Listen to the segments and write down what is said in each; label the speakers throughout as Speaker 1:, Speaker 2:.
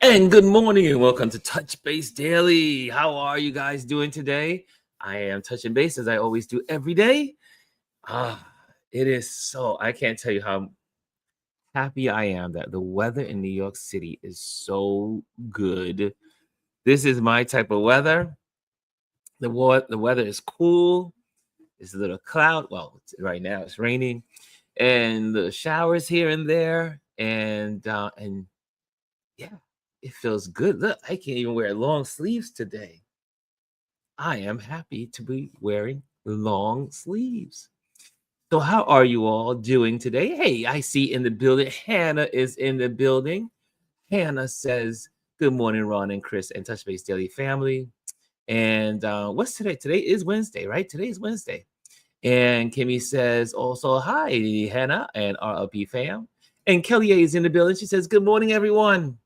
Speaker 1: And good morning and welcome to Touch Base Daily. How are you guys doing today? I am touching base as I always do every day. Ah, it is so, I can't tell you how happy I am that the weather in New York City is so good. This is my type of weather. The weather is cool. It's a little cloud. Well, right now it's raining and the showers here and there. And yeah, it feels good. Look, I can't even wear long sleeves today. I am happy to be wearing long sleeves. So, how are you all doing today? Hey, I see in the building, Hannah is in the building. Hannah says, "Good morning, Ron and Chris and Touch Base Daily family." And what's today? Today is Wednesday, right? Today is Wednesday. And Kimmy says also, "Hi, Hannah and RLP fam." And Kelly A is in the building. She says, "Good morning, everyone."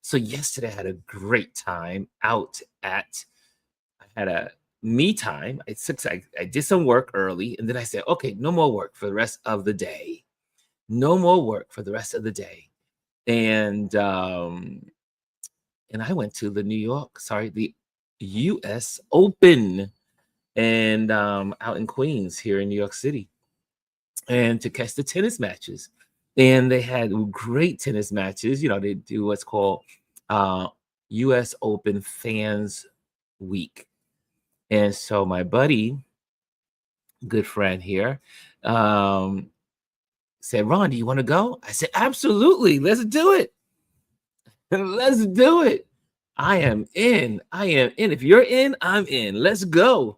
Speaker 1: So yesterday I had a great time out at I had a me time. I did some work early and then I said, okay, no more work for the rest of the day. No more work for the rest of the day. And and I went to the US Open and out in Queens here in New York City and to catch the tennis matches. And they had great tennis matches. You know, they do what's called uh US Open Fans Week. And so my buddy, good friend here, um, said, Ron, do you want to go? I said, absolutely. Let's do it. Let's do it. I am in. I am in. If you're in, I'm in. Let's go.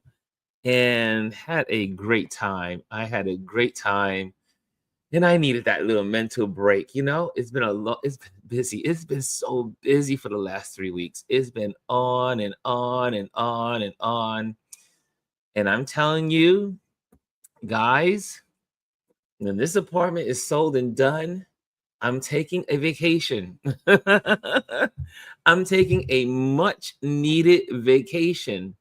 Speaker 1: And had a great time. I had a great time. And I needed that little mental break. You know, it's been a lot. It's been busy. It's been so busy for the last 3 weeks. It's been on and on and on and on. And I'm telling you, guys, when this apartment is sold and done, I'm taking a vacation. I'm taking a much needed vacation.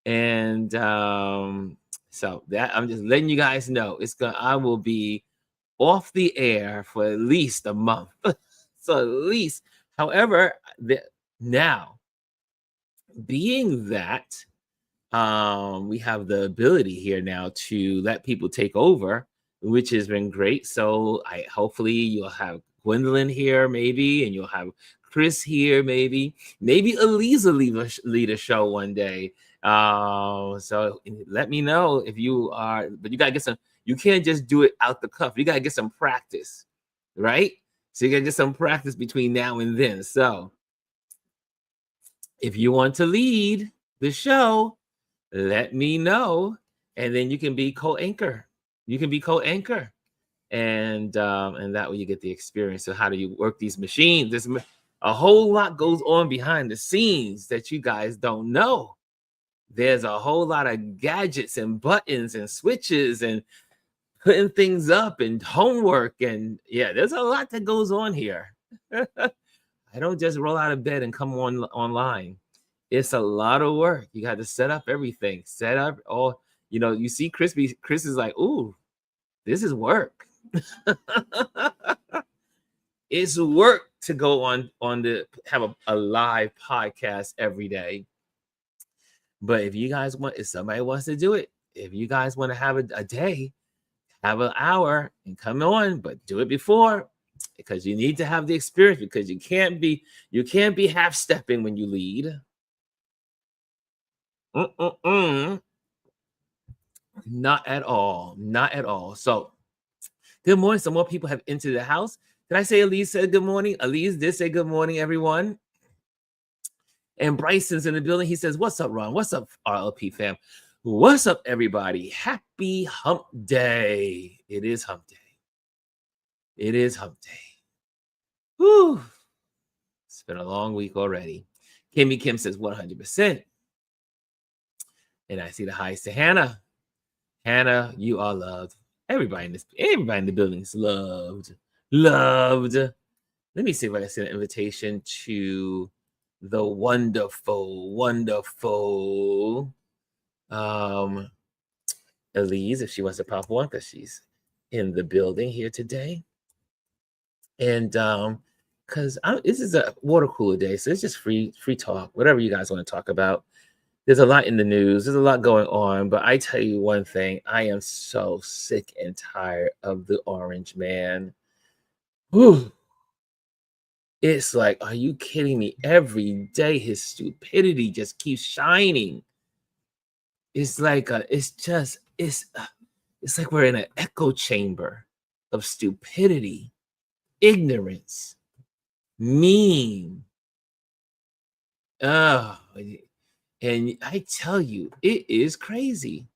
Speaker 1: And so that I'm just letting you guys know I will be off the air for at least a month. So at least, however, now being that we have the ability here now to let people take over, which has been great. So I hopefully you'll have Gwendolyn here, maybe, and you'll have Chris here, maybe Elise will lead a show one day. So let me know if you are, but you gotta get some. You can't just do it out the cuff. You gotta get some practice, right? So you gotta get some practice between now and then. So if you want to lead the show, let me know, and then you can be co-anchor. You can be co-anchor, and that way you get the experience of how do you work these machines. There's a whole lot goes on behind the scenes that you guys don't know. There's a whole lot of gadgets and buttons and switches and putting things up and homework, and yeah, there's a lot that goes on here. I don't just roll out of bed and come online. It's a lot of work. You got to set up everything. Set up all, you see Chris is like, ooh, this is work. It's work to go on the have a live podcast every day. But if somebody wants to do it, if you guys want to have a day, have an hour and come on, but do it before, because you need to have the experience, because you can't be half stepping when you lead. Not at all. Not at all. So, good morning. Some more people have entered the house. Did I say Elise said good morning? Elise did say good morning, everyone. And Bryson's in the building. He says, what's up, Ron? What's up, RLP fam? What's up, everybody? Happy hump day. It is hump day. It is hump day. Whew. It's been a long week already. Kimmy Kim says 100%. And I see the highs to Hannah. Hannah, you are loved. Everybody in the building is loved. Loved. Let me see if I can send an invitation to the wonderful Elise, if she wants to pop one, because she's in the building here today. And because this is a water cooler day, so it's just free talk, whatever you guys want to talk about. There's a lot in the news. There's a lot going on, but I tell you one thing: I am so sick and tired of the orange man. Whew. It's like, are you kidding me? Every day, his stupidity just keeps shining. It's like it's like we're in an echo chamber of stupidity, ignorance, mean. Oh, and I tell you, it is crazy.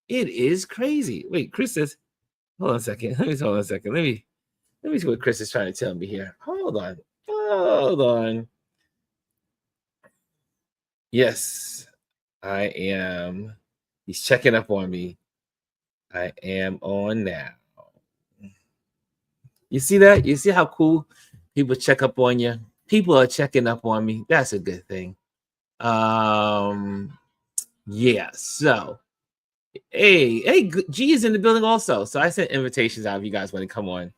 Speaker 1: It is crazy. Wait, Chris says, hold on a second. Hold on a second. Let me see what Chris is trying to tell me here. Hold on. Hold on. Yes, I am. He's checking up on me. I am on now. You see that? You see how cool people check up on you? People are checking up on me. That's a good thing. Yeah, so hey, G is in the building also. So I sent invitations out if you guys want to come on.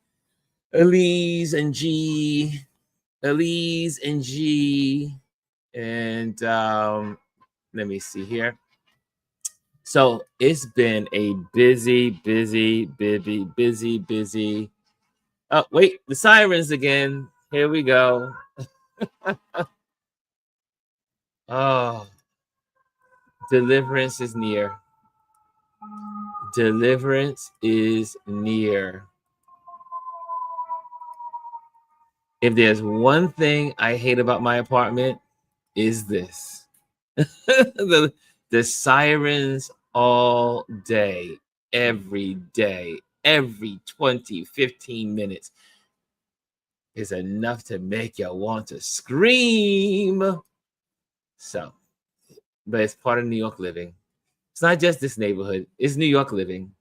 Speaker 1: Elise and G, and let me see here. So it's been a busy. Oh, wait, the sirens again. Here we go. Oh, deliverance is near. Deliverance is near. If there's one thing I hate about my apartment, is this. the sirens all day, every 20, 15 minutes is enough to make you want to scream. So, but it's part of New York living. It's not just this neighborhood, it's New York living.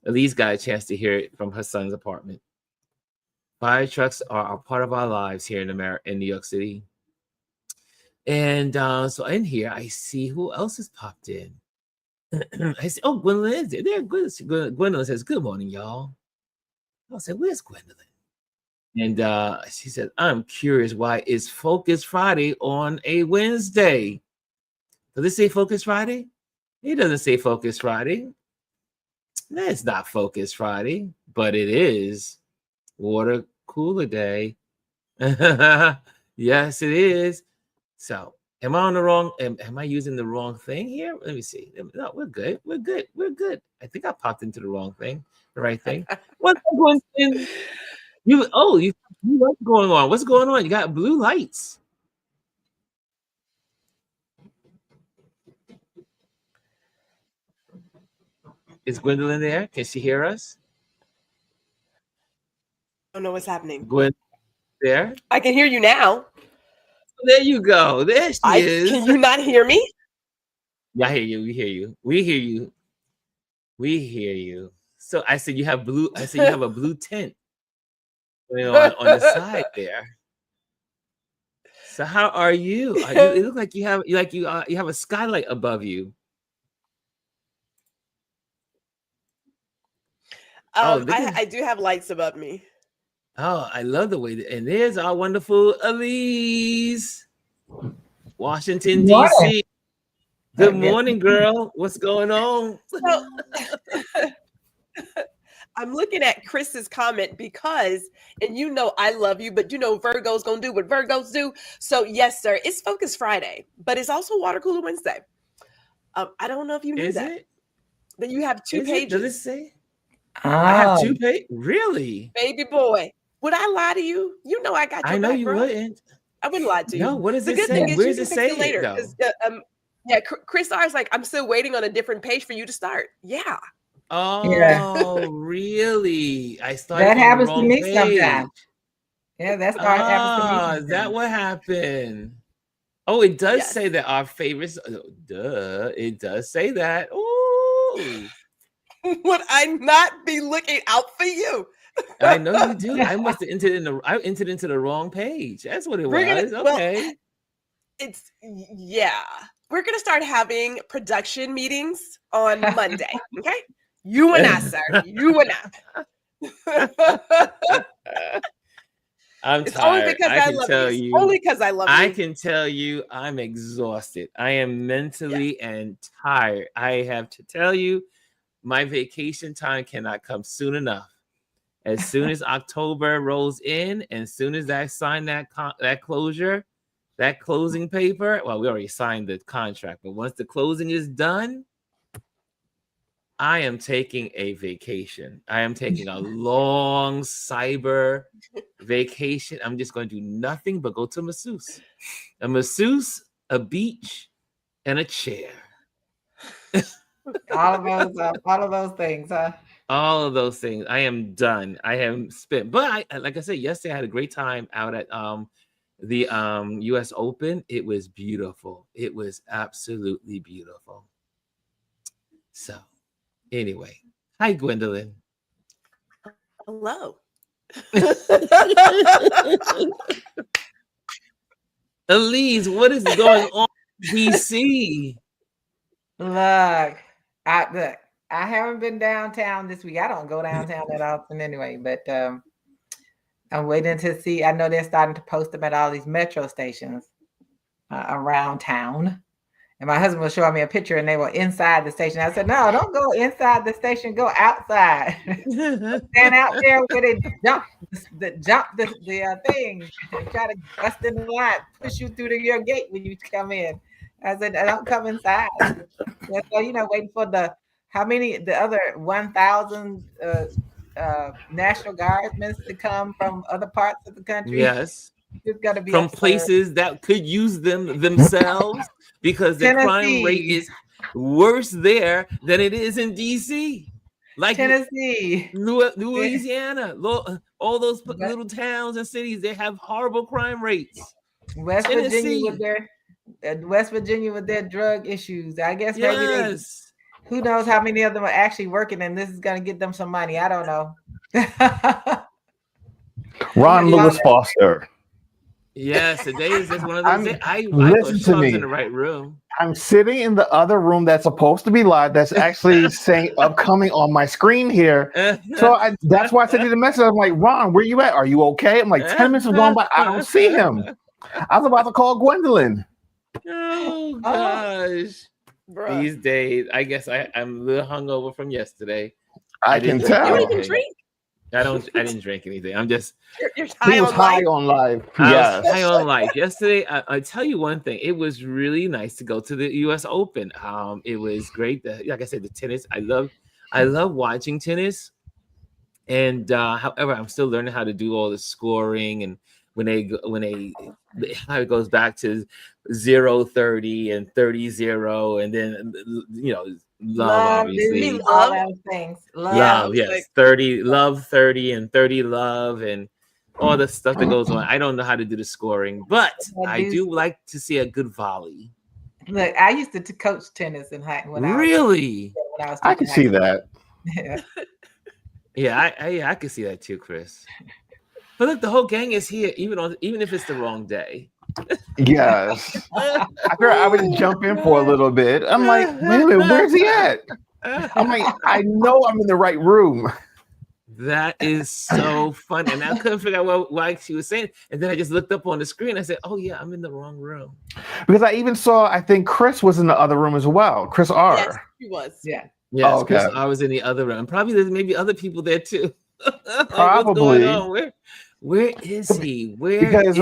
Speaker 1: Elise got a chance to hear it from her son's apartment. Fire trucks are a part of our lives here in New York City. And so in here, I see who else has popped in. I see, oh, Gwendolyn is there. Gwendolyn says, good morning, y'all. I said, where's Gwendolyn? And she said, I'm curious why it's Focus Friday on a Wednesday. Does it say Focus Friday? It doesn't say Focus Friday. It's not Focus Friday, but it is Water Cooler Day. Yes, it is. So, am I on the wrong? Am I using the wrong thing here? Let me see. No, we're good. We're good. I think I popped into the wrong thing, the right thing. What's going on? What's going on? What's going on? You got blue lights. Is Gwendolyn there? Can she hear us?
Speaker 2: I don't know what's happening.
Speaker 1: Gwen there?
Speaker 2: I can hear you now.
Speaker 1: There you go. There she is.
Speaker 2: Can you not hear me?
Speaker 1: Yeah, I hear you. We hear you. We hear you. We hear you. So I said you have blue. I said you have a blue tint going on the side there. So how are you? It looks like you have a skylight above you.
Speaker 2: I do have lights above me.
Speaker 1: Oh, I love the way and there's our wonderful Elise, Washington, D.C. Good morning, girl. What's going on?
Speaker 2: So, I'm looking at Chris's comment because, and you know I love you, but you know Virgo's gonna do what Virgos do. So yes, sir, it's Focus Friday, but it's also Water Cooler Wednesday. I don't know if you knew that. That you have two pages.
Speaker 1: Does it say? I have two pages. Really?
Speaker 2: Baby boy. Would I lie to you? You know I got your
Speaker 1: I know
Speaker 2: back,
Speaker 1: you
Speaker 2: bro.
Speaker 1: wouldn't.
Speaker 2: I wouldn't lie to you.
Speaker 1: No, what does
Speaker 2: the
Speaker 1: it
Speaker 2: good
Speaker 1: say?
Speaker 2: thing is
Speaker 1: Where
Speaker 2: you
Speaker 1: does
Speaker 2: can
Speaker 1: it
Speaker 2: fix
Speaker 1: say
Speaker 2: it later. Yeah, Chris R is like, I'm still waiting on a different page for you to start. Yeah.
Speaker 1: Oh, really? I started
Speaker 3: that happens
Speaker 1: to
Speaker 3: me
Speaker 1: page.
Speaker 3: sometimes. Yeah, that's happens to me sometimes.
Speaker 1: Is that what happened? Oh, it does say that our favorites. Duh, it does say that. Ooh.
Speaker 2: Would I not be looking out for you?
Speaker 1: I know you do. I must have entered into the wrong page. That's what it was. Okay.
Speaker 2: We're gonna start having production meetings on Monday. Okay, you and I, sir. You and I.
Speaker 1: I'm
Speaker 2: It's only
Speaker 1: tired.
Speaker 2: because
Speaker 1: I
Speaker 2: I
Speaker 1: can
Speaker 2: love
Speaker 1: tell
Speaker 2: you.
Speaker 1: you.
Speaker 2: Only because I love
Speaker 1: I
Speaker 2: you.
Speaker 1: can tell you I'm exhausted. I am mentally and tired. I have to tell you, my vacation time cannot come soon enough. As soon as October rolls in, and as soon as I sign that closing paper, well, we already signed the contract, but once the closing is done, I am taking a vacation. I am taking a long cyber vacation. I'm just going to do nothing but go to a masseuse, a beach, and a chair.
Speaker 3: All of those things, huh?
Speaker 1: All of those things. I am done. I have spent, but like I said, yesterday I had a great time out at the US Open. It was beautiful. It was absolutely beautiful. So anyway, hi Gwendolyn.
Speaker 2: Hello.
Speaker 1: Elise, what is going on in DC?
Speaker 3: Look, I haven't been downtown this week. I don't go downtown that often anyway, but I'm waiting to see. I know they're starting to post them at all these metro stations around town. And my husband was showing me a picture, and they were inside the station. I said, "No, don't go inside the station. Go outside. Stand out there where they jump the thing, and try to bust in the line, push you through your gate when you come in." I said, "Don't come inside." So waiting for the other 1,000 National Guardsmen to come from other parts of the country.
Speaker 1: Yes.
Speaker 3: It's gonna be
Speaker 1: from
Speaker 3: absurd.
Speaker 1: places that could use them themselves because the crime rate is worse there than it is in DC. Like
Speaker 3: Tennessee,
Speaker 1: Louisiana, all those little towns and cities, they have horrible crime rates.
Speaker 3: West Virginia with their drug issues. I guess maybe who knows how many of them are actually working, and this is going to get them some money. I don't know.
Speaker 4: Ron Lewis Foster.
Speaker 1: Yes, today is just one of those days. I
Speaker 4: listen to me.
Speaker 1: In the right room.
Speaker 4: I'm sitting in the other room that's supposed to be live. That's actually saying upcoming on my screen here. So that's why I sent you the message. I'm like, Ron, where you at? Are you okay? I'm like, 10 minutes have gone by. I don't see him. I was about to call Gwendolyn.
Speaker 1: Oh gosh.
Speaker 2: Bruh.
Speaker 1: These days, I guess I'm a little hungover from yesterday.
Speaker 4: I can tell.
Speaker 2: You didn't drink?
Speaker 1: I didn't drink anything. I'm just
Speaker 2: You're
Speaker 4: he was high on life. Yes.
Speaker 1: High on life. Yesterday, I tell you one thing. It was really nice to go to the US Open. It was great. Like I said, the tennis. I love watching tennis. And however, I'm still learning how to do all the scoring, and how it goes back to 0-30 and 30-0, and then love obviously.
Speaker 3: All those things.
Speaker 1: Love, yes. 30 and 30 love and all the stuff that goes on. I don't know how to do the scoring, but I do like to see a good volley.
Speaker 3: Look, I used to coach tennis in high when
Speaker 1: really?
Speaker 4: I can see that.
Speaker 3: Yeah.
Speaker 1: I can see that too, Chris. But look, the whole gang is here, even if it's the wrong day.
Speaker 4: Yes. I would jump in for a little bit. I'm like, wait a minute, where's he at? I'm like, I know I'm in the right room.
Speaker 1: That is so fun. And I couldn't figure out why she was saying. And then I just looked up on the screen. I said, oh, yeah, I'm in the wrong room.
Speaker 4: Because I even saw, I think Chris was in the other room as well. Chris R.
Speaker 2: Yes, he was.
Speaker 3: Yeah.
Speaker 1: Yes,
Speaker 4: oh, okay.
Speaker 1: Chris R was in the other room. Probably there's maybe other people there too.
Speaker 4: Probably.
Speaker 1: What's going on? Where is he?
Speaker 4: Because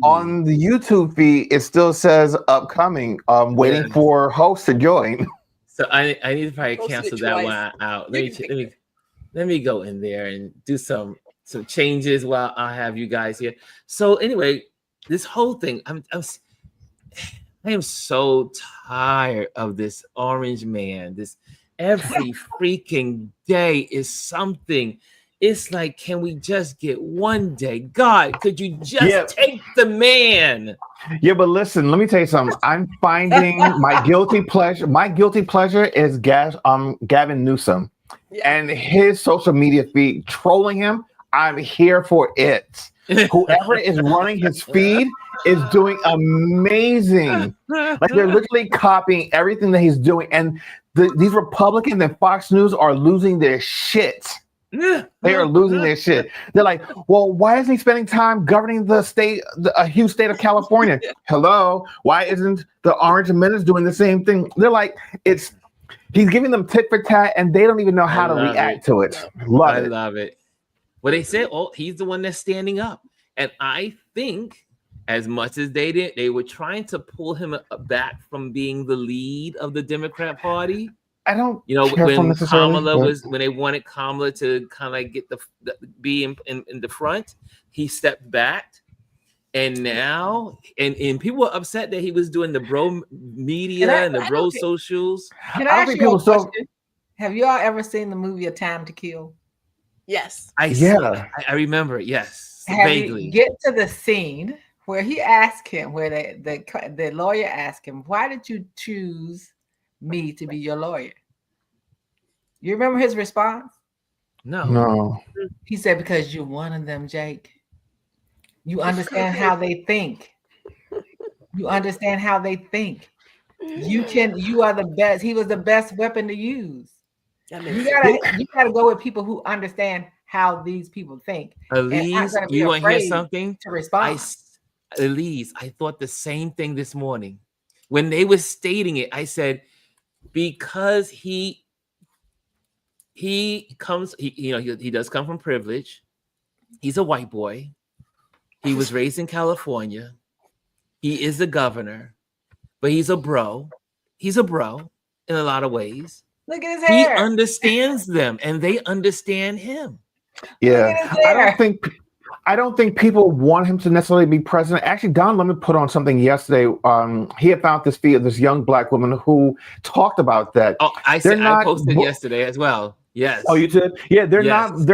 Speaker 4: on the YouTube feed, it still says upcoming. Waiting for host to join.
Speaker 1: So I need to probably cancel that one out. Let me go in there and do some changes while I have you guys here. So anyway, this whole thing, I am so tired of this orange man. This every freaking day is something. It's like, can we just get one day? God, could you just take the man?
Speaker 4: Yeah, but listen, let me tell you something. I'm finding my guilty pleasure. My guilty pleasure is Gavin Newsom and his social media feed trolling him. I'm here for it. Whoever is running his feed is doing amazing. Like they're literally copying everything that he's doing. And these Republicans and Fox News are losing their shit. They are losing their shit. They're like, well, why isn't he spending time governing the state, a huge state of California? Hello, why isn't the Orange Menace doing the same thing? They're like, he's giving them tit for tat, and they don't even know how to react to it.
Speaker 1: I love it. Well, they said, oh, he's the one that's standing up. And I think as much as they did, they were trying to pull him back from being the lead of the Democrat Party.
Speaker 4: I don't,
Speaker 1: when Kamala when they wanted Kamala to kind of get be in the front, he stepped back. And now, and people were upset that he was doing the bro media and the bro socials.
Speaker 3: Can I ask you a question? Have you all ever seen the movie A Time to Kill?
Speaker 2: Yes.
Speaker 1: I remember it. Yes.
Speaker 3: Vaguely. Get to the scene where he asked him, where the lawyer asked him, why did you choose me to be your lawyer? You remember his response?
Speaker 4: No.
Speaker 3: He said, because you're one of them, Jake. You understand how they think. You understand how they think. You are the best. He was the best weapon to use. You gotta go with people who understand how these people think.
Speaker 1: Elise, you want to hear something?
Speaker 3: To respond.
Speaker 1: Elise, I thought the same thing this morning. When they were stating it, I said, because he does come from privilege. He's a white boy. He was raised in California. He is a governor, but he's a bro. He's a bro in a lot of ways.
Speaker 3: Look at his hair.
Speaker 1: He understands them, and they understand him.
Speaker 4: Yeah, I don't think people want him to necessarily be president. Actually, Don Lemon put on something yesterday. He had found this young black woman who talked about that.
Speaker 1: Oh, I posted yesterday as well. Yes.
Speaker 4: Oh, you did? Yeah, they're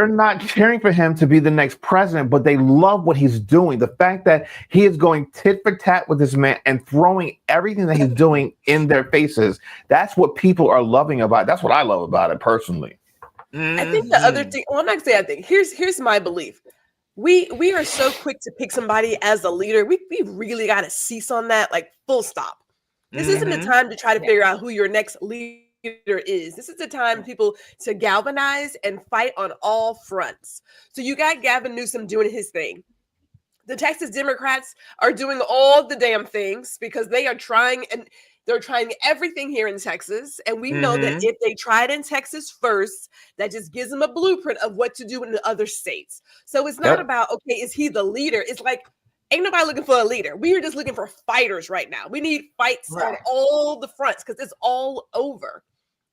Speaker 4: not cheering for him to be the next president, but they love what he's doing. The fact that he is going tit for tat with this man and throwing everything that he's doing in their faces. That's what people are loving about it. That's what I love about it personally.
Speaker 2: I think the other thing, well, I'm not saying I think. Here's my belief. We are so quick to pick somebody as a leader. We really got to cease on that, like full stop. This isn't the time to try to figure out who your next leader is. This is the time people to galvanize and fight on all fronts. So you got Gavin Newsom doing his thing. The Texas Democrats are doing all the damn things because they are trying, and they're trying everything here in Texas. And we know that if they try it in Texas first, that just gives them a blueprint of what to do in the other states. So it's not about, okay, is he the leader? It's like, ain't nobody looking for a leader. We are just looking for fighters right now. We need fights on all the fronts because it's all over.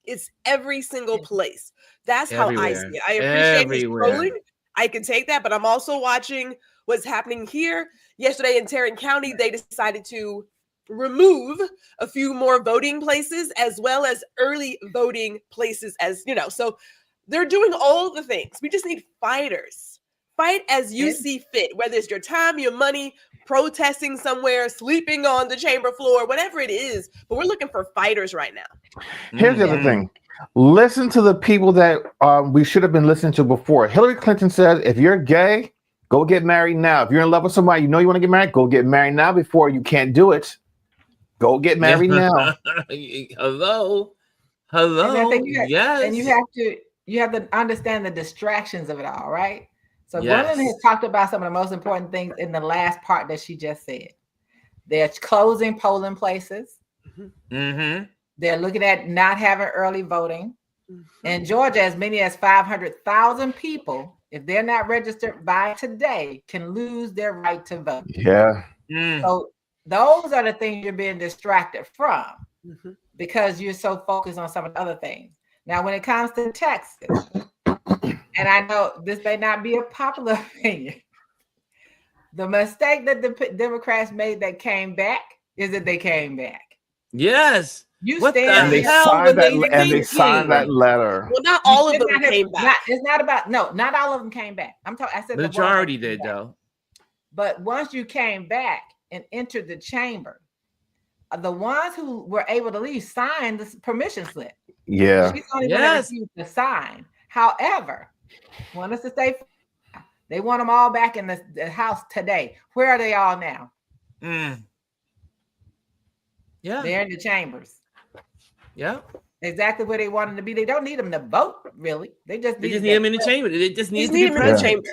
Speaker 2: It's every single place. That's how I see it. I appreciate his trolling. I can take that, but I'm also watching what's happening here. Yesterday in Tarrant County, they decided to remove a few more voting places as well as early voting places, as you know. So they're doing all the things. We just need fighters. Fight as you see fit, whether it's your time, your money, protesting somewhere, sleeping on the chamber floor, whatever it is. But we're looking for fighters right now.
Speaker 4: Here's the other thing. Listen to the people that we should have been listening to before. Hillary Clinton said, if you're gay, go get married now. If you're in love with somebody, you want to get married, go get married now before you can't do it. Go get married now.
Speaker 1: Hello.
Speaker 3: And
Speaker 1: Yes.
Speaker 3: And you have to understand the distractions of it all, right? So Gwendolyn has talked about some of the most important things in the last part that she just said. They're closing polling places. They're looking at not having early voting. In Georgia, as many as 500,000 people, if they're not registered by today, can lose their right to vote.
Speaker 4: Yeah.
Speaker 3: So those are the things you're being distracted from because you're so focused on some of the other things. Now, when it comes to Texas, and I know this may not be a popular opinion, the mistake that the Democrats made that came back is that they came back.
Speaker 1: Yes.
Speaker 3: You
Speaker 1: what
Speaker 3: stand
Speaker 1: the hell
Speaker 4: they signed that letter.
Speaker 2: Well, not all of them came back.
Speaker 3: It's not about not all of them came back. I'm talking. I said
Speaker 1: the majority did though.
Speaker 3: But once you came back and entered the chamber, the ones who were able to leave signed the permission slip.
Speaker 4: Yeah.
Speaker 3: She's only going to receive the sign. However, want us to stay. They want them all back in the House today. Where are they all now?
Speaker 1: Yeah,
Speaker 3: they're in the chambers.
Speaker 1: Yeah.
Speaker 3: exactly where they want them to be. They don't need them to vote, really. They just need
Speaker 1: them in the chamber. They just need to be
Speaker 2: them in the
Speaker 1: present.
Speaker 2: chamber.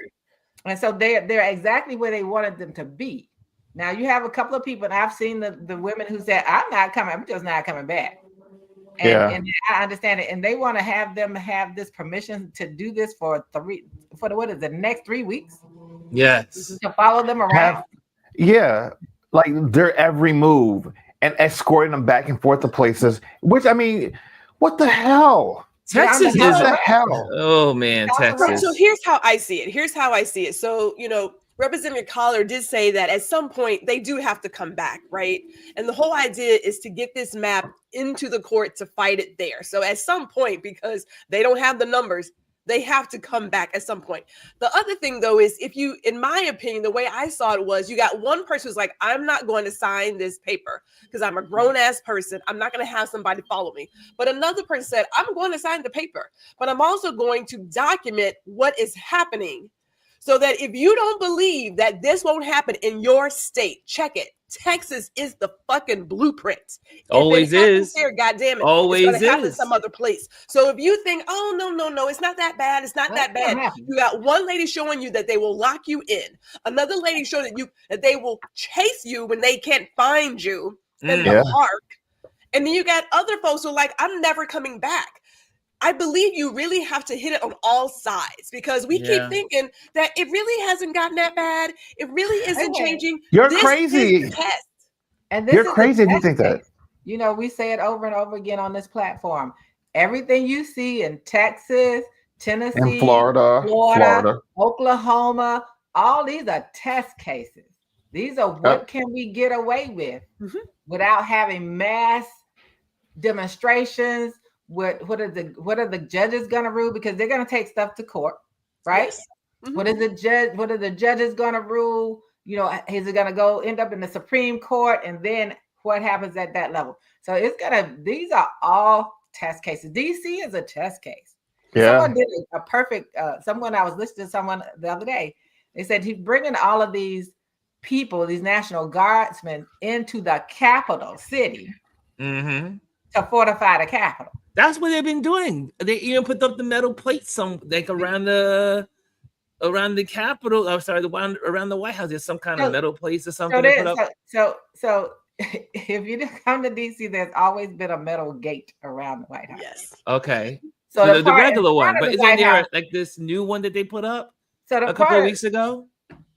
Speaker 3: And so they're exactly where they wanted them to be. Now you have a couple of people, and I've seen the women who said, I'm not coming, I'm just not coming back. And I understand it. And they want to have them have this permission to do this for the next 3 weeks.
Speaker 1: Yes.
Speaker 3: To follow them around.
Speaker 4: Like their every move and escorting them back and forth to places, which I mean, what the hell?
Speaker 1: Texas is
Speaker 4: the hell.
Speaker 1: Oh man, Texas.
Speaker 2: So here's how I see it. So, Representative Collar did say that at some point they do have to come back, right? And the whole idea is to get this map into the court to fight it there. So at some point, because they don't have the numbers, they have to come back at some point. The other thing, though, is in my opinion, the way I saw it was you got one person who's like, I'm not going to sign this paper because I'm a grown ass person. I'm not going to have somebody follow me. But another person said, I'm going to sign the paper, but I'm also going to document what is happening so that if you don't believe that this won't happen in your state, check it. Texas is the fucking blueprint.
Speaker 1: Always is.
Speaker 2: Here, goddamn it.
Speaker 1: Always
Speaker 2: it's gonna happen
Speaker 1: is.
Speaker 2: some other place. So if you think, oh no, it's not that bad. It's not that bad. You got one lady showing you that they will lock you in. Another lady showing that they will chase you when they can't find you in the park. And then you got other folks who are like, I'm never coming back. I believe you really have to hit it on all sides because we keep thinking that it really hasn't gotten that bad. It really isn't changing.
Speaker 4: You're
Speaker 2: this
Speaker 4: crazy.
Speaker 2: Is the test.
Speaker 3: And this
Speaker 4: You're crazy if you think that.
Speaker 3: We say it over and over again on this platform. Everything you see in Texas, Tennessee,
Speaker 4: and Florida,
Speaker 3: Oklahoma, all these are test cases. These are what can we get away with without having mass demonstrations. What are the judges going to rule? Because they're going to take stuff to court, right?
Speaker 2: Yes. Mm-hmm.
Speaker 3: What are the judges going to rule? Is it going to end up in the Supreme Court? And then what happens at that level? So these are all test cases. DC is a test case.
Speaker 4: Yeah.
Speaker 3: Someone did a perfect, someone I was listening to someone the other day. They said he's bringing all of these people, these National Guardsmen into the capital city to fortify the capital.
Speaker 1: That's what they've been doing. They even put up the metal plates around the Capitol. I'm sorry, around the White House. There's some kind of metal plates or something.
Speaker 3: So if you come to DC, there's always been a metal gate around the White House.
Speaker 2: Yes.
Speaker 1: Okay.
Speaker 3: So
Speaker 1: the regular one, but isn't there like this new one that they put up a couple of weeks ago?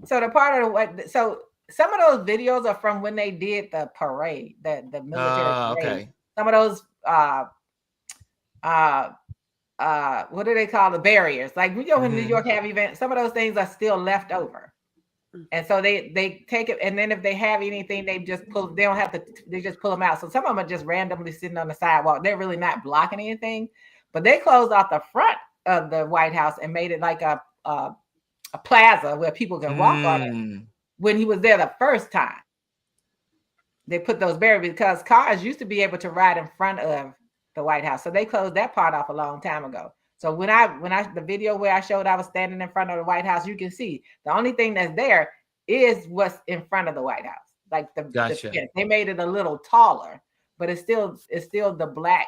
Speaker 3: So the part of so some of those videos are from when they did the parade, the military parade.
Speaker 1: Okay.
Speaker 3: Some of those what do they call the barriers? Like when New York have events, some of those things are still left over. And so they take it, and then if they have anything, they just pull them out. So some of them are just randomly sitting on the sidewalk. They're really not blocking anything, but they closed off the front of the White House and made it like a plaza where people can walk on it. When he was there the first time, they put those barriers because cars used to be able to ride in front of the White House. So they closed that part off a long time ago. So when the video where I showed I was standing in front of the White House, you can see the only thing that's there is what's in front of the White House. Like the fence. They made it a little taller, but it's still the black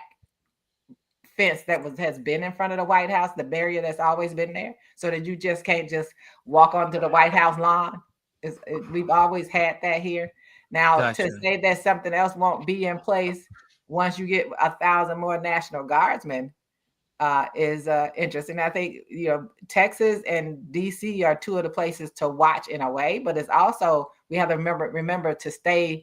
Speaker 3: fence that has been in front of the White House, the barrier that's always been there, so that you just can't just walk onto the White House lawn. We've always had that here. Now to say that something else won't be in place once you get 1,000 more National Guardsmen is interesting. I think Texas and DC are two of the places to watch in a way, but it's also we have to remember to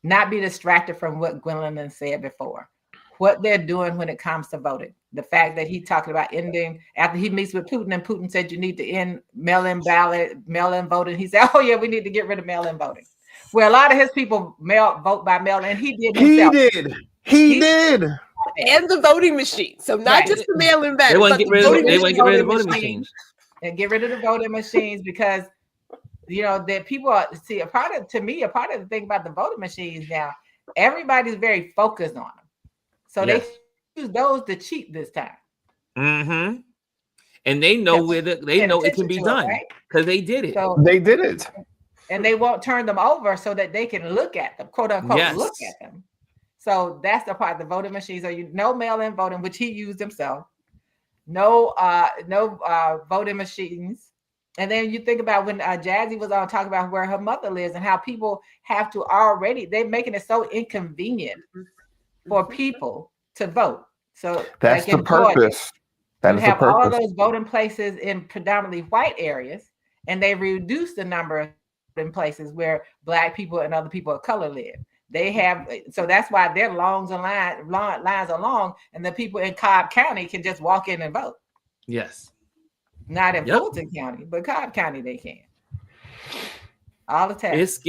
Speaker 3: not be distracted from what Gwendolyn said before. What they're doing when it comes to voting. The fact that he talked about ending after he meets with Putin, and Putin said you need to end mail-in voting. He said, "Oh yeah, we need to get rid of mail-in voting." Well, a lot of his people vote by mail-in. He did himself.
Speaker 4: He did.
Speaker 2: And the voting machine. So not just the mail-in ballot.
Speaker 1: They want to get rid of the voting machines.
Speaker 3: And get rid of the voting machines because that people see a part of the thing about the voting machines now. Everybody's very focused on them. So they use those to cheat this time.
Speaker 1: Mm-hmm. And they know it can be done because they did it.
Speaker 3: So,
Speaker 4: they did it.
Speaker 3: And they won't turn them over so that they can look at them, quote unquote, look at them. So that's the part, the voting machines. So no mail-in voting, which he used himself. No voting machines. And then you think about when Jazzy was on talking about where her mother lives and how people have to already, they're making it so inconvenient for people to vote. So
Speaker 4: That's
Speaker 3: like
Speaker 4: the purpose. That
Speaker 3: you
Speaker 4: is the
Speaker 3: have all of
Speaker 4: purpose.
Speaker 3: those voting places in predominantly white areas, and they reduce the number of voting places where Black people and other people of color live. They have, so that's why their lines are long, and the people in Cobb County can just walk in and vote.
Speaker 1: Yes.
Speaker 3: Not in Fulton County, but Cobb County they can. All the time.
Speaker 1: It's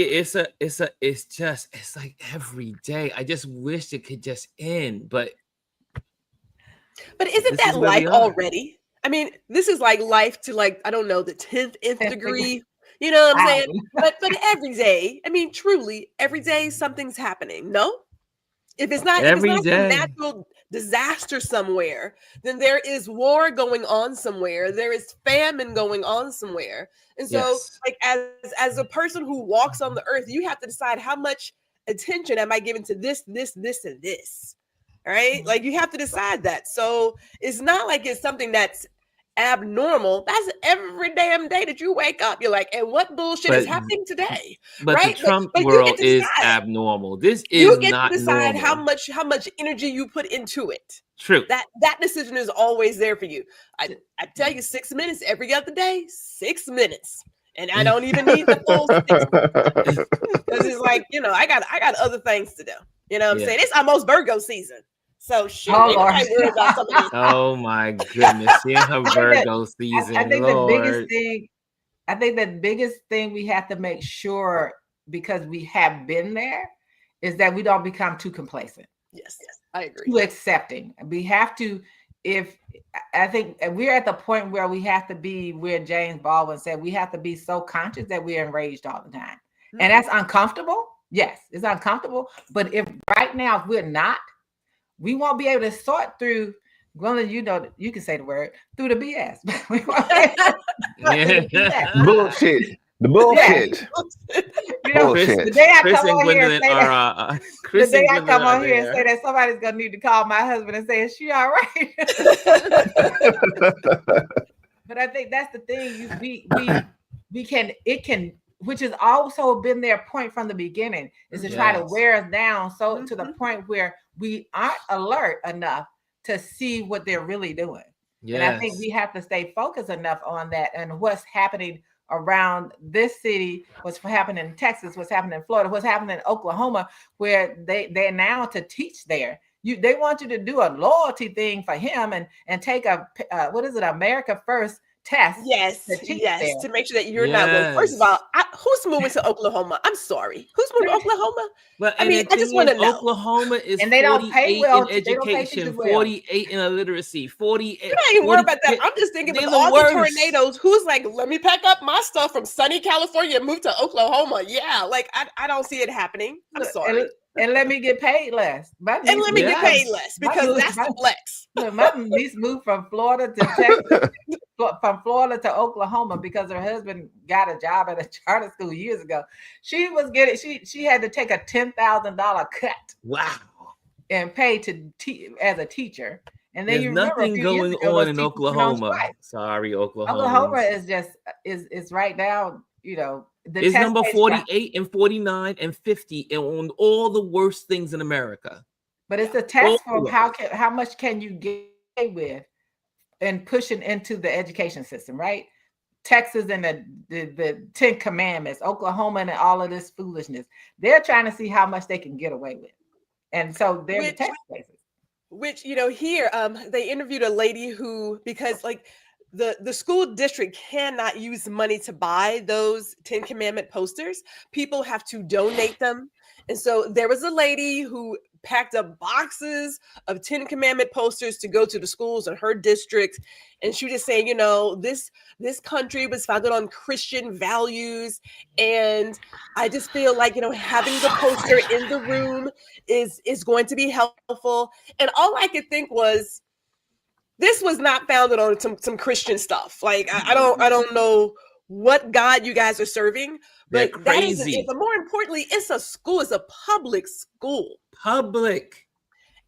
Speaker 1: like every day. I just wish it could just end, but
Speaker 2: isn't that life already? I mean, this is like life to like, I don't know, the 10th degree. You know what I'm saying? But every day, I mean, truly, every day something's happening. No? If it's not some natural disaster somewhere, then there is war going on somewhere. There is famine going on somewhere. And so, like, as a person who walks on the earth, you have to decide how much attention am I giving to this, and this. All right? Like, you have to decide that. So it's not like it's something that's abnormal. That's every damn day that you wake up. You're like, and what bullshit is happening today?
Speaker 1: But
Speaker 2: right?
Speaker 1: The Trump world is abnormal. This is
Speaker 2: you get
Speaker 1: not
Speaker 2: to decide
Speaker 1: normal.
Speaker 2: how much energy you put into it.
Speaker 1: True.
Speaker 2: That decision is always there for you. I tell you, 6 minutes every other day, 6 minutes. And I don't even need the full 6 minutes. Because it's like, you know, I got other things to do. You know what I'm saying? It's almost Virgo season. So shit, worry about some of these.
Speaker 1: Oh my goodness. Seeing her Virgo season.
Speaker 3: I think the biggest thing we have to make sure, because we have been there, is that we don't become too complacent.
Speaker 2: Yes, I agree.
Speaker 3: Too accepting. We have to, I think we're at the point where we have to be where James Baldwin said, we have to be so conscious that we're enraged all the time. Mm-hmm. And that's uncomfortable. Yes, it's uncomfortable. But if right now, if we're not, we won't be able to sort through, well, you know, you can say the word, through the BS.
Speaker 4: Bullshit. The bullshit.
Speaker 3: You know, the day I come on here and say that, the day I come on here and say that, somebody's gonna need to call my husband and say, is she all right? But I think that's the thing. We can, which has also been their point from the beginning, is to try to wear us down to the point where we aren't alert enough to see what they're really doing. Yes. And I think we have to stay focused enough on that and what's happening around this city, what's happening in Texas, what's happening in Florida, what's happening in Oklahoma, where they're now to teach there. They want you to do a loyalty thing for him and take a America First test.
Speaker 2: Yes, to make sure that you're not going. First of all, who's moving to Oklahoma? I'm sorry, who's moving to Oklahoma?
Speaker 1: But I mean, I just want to know. Oklahoma is and they don't pay well in education, 48 in illiteracy, 48.
Speaker 2: You don't even worry about that. I'm just thinking with all the tornadoes, who's like, let me pack up my stuff from sunny California and move to Oklahoma. Yeah, like I don't see it happening. I'm sorry.
Speaker 3: And let me get paid less.
Speaker 2: Get paid less because that's the flex.
Speaker 3: My niece moved from Florida to Texas, from Florida to Oklahoma because her husband got a job at a charter school years ago. She was she had to take a $10,000 cut.
Speaker 1: Wow.
Speaker 3: And pay as a teacher. And then
Speaker 1: there's nothing going on in Oklahoma. Sorry, Oklahoma.
Speaker 3: Oklahoma is just is right now, you know.
Speaker 1: It's number 48 and 49 and 50 and on all the worst things in America.
Speaker 3: But it's a test for how much can you get with and pushing into the education system, right? Texas and the 10 Commandments, Oklahoma and all of this foolishness. They're trying to see how much they can get away with. And so they're the test cases.
Speaker 2: Which, you know, here they interviewed a lady who, because like the school district cannot use money to buy those 10 Commandment posters. People have to donate them. And so there was a lady who packed up boxes of 10 Commandment posters to go to the schools in her district. And she was just saying, you know, this country was founded on Christian values. And I just feel like, you know, having the poster in the room is going to be helpful. And all I could think was, this was not founded on some Christian stuff. Like, I don't know what God you guys are serving,
Speaker 1: They're
Speaker 2: but that is,
Speaker 1: crazy.
Speaker 2: but more importantly, it's a school, it's a public school.
Speaker 1: Public.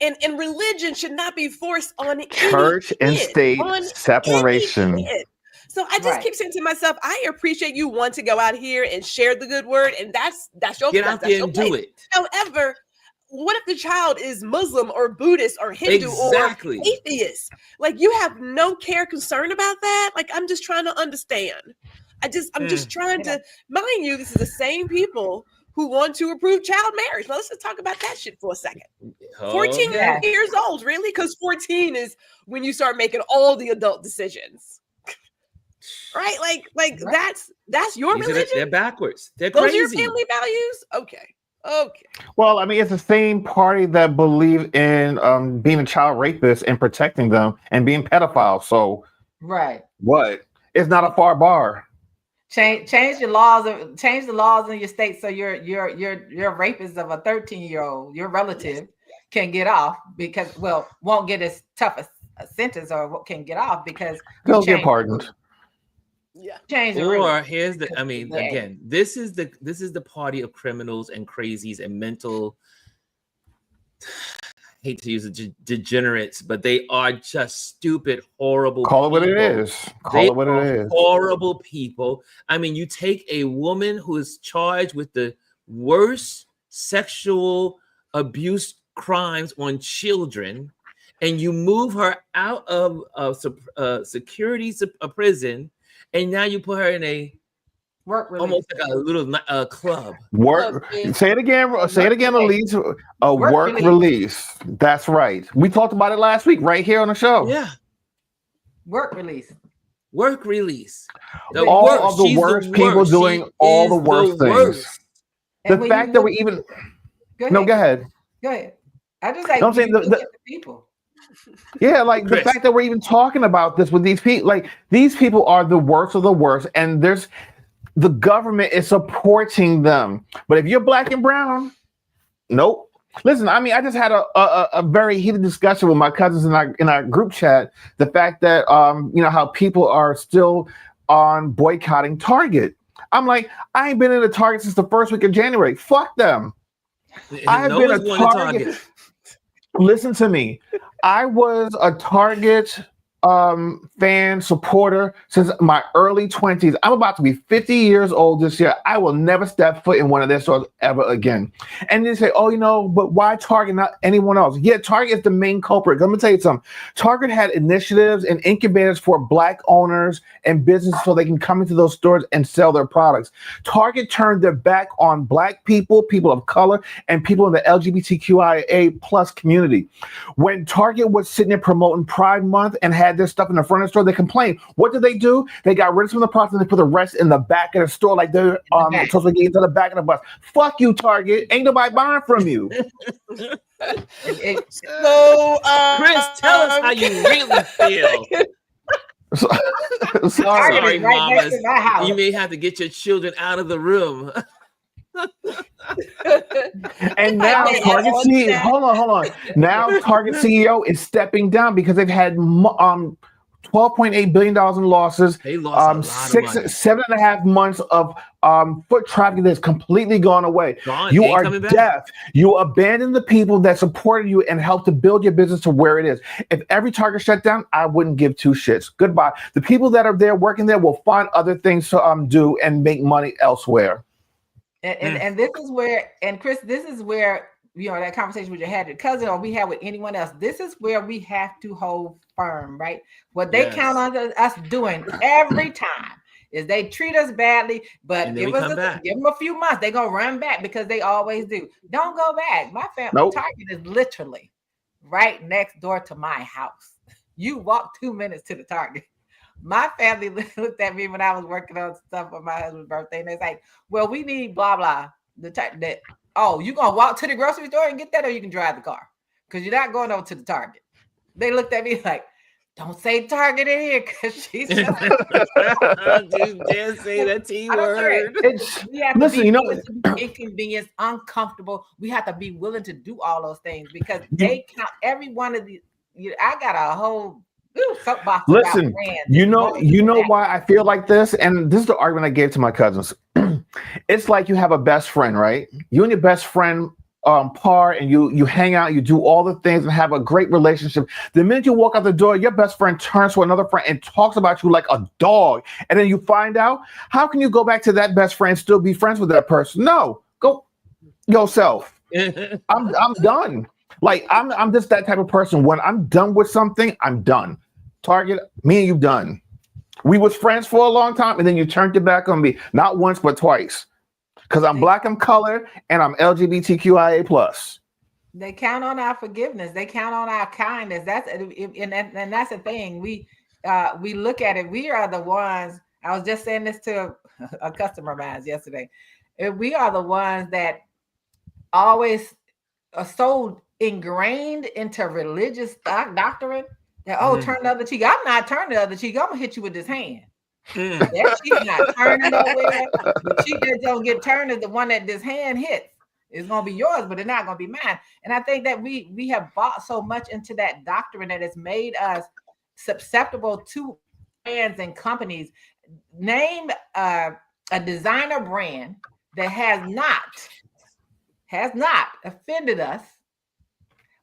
Speaker 2: And religion should not be forced on
Speaker 4: Church
Speaker 2: any
Speaker 4: and
Speaker 2: kid,
Speaker 4: state
Speaker 2: on
Speaker 4: separation.
Speaker 2: any kid. So I just
Speaker 3: Right.
Speaker 2: keep saying to myself, I appreciate you want to go out here and share the good word, and that's your
Speaker 1: Get out
Speaker 2: that's
Speaker 1: there
Speaker 2: your
Speaker 1: and do
Speaker 2: place.
Speaker 1: it.
Speaker 2: However, what if the child is Muslim or Buddhist or Hindu
Speaker 1: Exactly.
Speaker 2: or atheist? Like, you have no concern about that? Like, I'm just trying to understand. I'm just trying to, mind you, this is the same people who want to approve child marriage. Now, let's just talk about that shit for a second. 14
Speaker 3: yeah.
Speaker 2: years old, really? Because 14 is when you start making all the adult decisions. Right? Like
Speaker 3: Right.
Speaker 2: that's your
Speaker 1: They're
Speaker 2: religion?
Speaker 1: backwards. They're
Speaker 2: Those
Speaker 1: crazy.
Speaker 2: are your family values? Okay.
Speaker 4: Well, I mean, it's the same party that believe in being a child rapist and protecting them and being pedophiles. So
Speaker 3: Right.
Speaker 4: what? It's not a far bar.
Speaker 3: Change your laws. Change the laws in your state so your rapist of a 13-year-old, your relative, can get off because won't get as tough a sentence or can get off because
Speaker 4: They'll get pardoned.
Speaker 2: Yeah.
Speaker 3: Change the
Speaker 1: Or
Speaker 3: rules.
Speaker 1: here's the, I mean, again, this is the party of criminals and crazies and mental, I hate to use the degenerates, but they are just stupid, horrible
Speaker 4: Call it what it
Speaker 1: people.
Speaker 4: is. Call it what it is.
Speaker 1: Horrible people. I mean, you take a woman who is charged with the worst sexual abuse crimes on children, and you move her out of security prison, and now you put her in a
Speaker 3: Work release.
Speaker 1: almost like a little club.
Speaker 4: Work. Say it again. Say it again, Elise. A work
Speaker 3: release.
Speaker 4: release. That's right. We talked about it last week, right here on the show.
Speaker 1: Yeah.
Speaker 3: Work release.
Speaker 1: Work release.
Speaker 4: All of the worst people doing all the worst things. The fact that we even
Speaker 3: Go
Speaker 4: ahead.
Speaker 3: Go ahead. I just like
Speaker 4: I'm saying the
Speaker 3: people.
Speaker 4: Yeah, like
Speaker 1: Chris.
Speaker 4: the fact that we're even talking about this with these people, like these people are the worst of the worst, and the government is supporting them. But if you're black and brown, nope. Listen, I mean, I just had a very heated discussion with my cousins in our group chat. The fact that how people are still on boycotting Target. I'm like, I ain't been in a Target since the first week of January. Fuck them. I've been a Target. Listen to me. I was a Target fan supporter since my early 20s. I'm about to be 50 years old this year. I will never step foot in one of their stores ever again. And they say, but why Target, not anyone else? Yeah, Target is the main culprit. Let me tell you something. Target had initiatives and incubators for black owners and businesses so they can come into those stores and sell their products. Target turned their back on black people, people of color, and people in the LGBTQIA plus community. When Target was sitting there promoting Pride Month and had their stuff in the front of the store, they complained. What did they do? They got rid of some of the products and they put the rest in the back of the store, like they're supposed to get into the back of the bus. Fuck you, Target. Ain't nobody buying from you.
Speaker 2: So,
Speaker 1: Chris, tell us how you really feel. Sorry,
Speaker 3: Right
Speaker 1: mamas.
Speaker 3: next to my house.
Speaker 1: You may have to get your children out of the room.
Speaker 4: And now Target CEO, hold on. Now Target CEO is stepping down because they've had $12.8 billion in losses.
Speaker 1: They lost a lot of money.
Speaker 4: 7.5 months of foot traffic that's completely gone away. You
Speaker 1: Ain't
Speaker 4: are
Speaker 1: coming back.
Speaker 4: deaf. You abandon the people that supported you and helped to build your business to where it is. If every Target shut down, I wouldn't give two shits. Goodbye. The people that are there working there will find other things to do and make money elsewhere.
Speaker 3: And this is where, and Chris, this is where, that conversation with your had your cousin or we had with anyone else, this is where we have to hold firm, right? What they count on us doing every time is they treat us badly, but give them a few months, they're going to run back because they always do. Don't go back. My family, Target is literally right next door to my house. You walk 2 minutes to the Target. My family looked at me when I was working on stuff for my husband's birthday, and they're like, well, we need blah, blah. You going to walk to the grocery store and get that, or you can drive the car? Because you're not going over to the Target. They looked at me like, don't say Target in here, because she's just...
Speaker 1: You dare say that T word.
Speaker 3: We have to be willing to be inconvenienced, uncomfortable. We have to be willing to do all those things because they count every one of these. I got a whole... Ooh, soapbox about
Speaker 4: Listen,
Speaker 3: brands.
Speaker 4: you know why I feel like this, and this is the argument I gave to my cousins. It's like you have a best friend, right? You and your best friend part, and you hang out, you do all the things, and have a great relationship. The minute you walk out the door, your best friend turns to another friend and talks about you like a dog, and then you find out. How can you go back to that best friend and still be friends with that person? No, go yourself. I'm done. Like I'm just that type of person. When I'm done with something, I'm done. Target, me and you done. We was friends for a long time, and then you turned your back on me, not once but twice. Because I'm black, I'm colored, and I'm LGBTQIA plus.
Speaker 3: They count on our forgiveness. They count on our kindness. And that's the thing. We look at it. We are the ones. I was just saying this to a customer of mine yesterday. We are the ones that always are so ingrained into religious doctrine that turn the other cheek. I'm not turning the other cheek. I'm gonna hit you with this hand. That cheek not turning nowhere. The cheek that don't get turned is the one that this hand hits. It's gonna be yours, but it's not gonna be mine. And I think that we have bought so much into that doctrine that it's made us susceptible to brands and companies. Name a designer brand that has not offended us,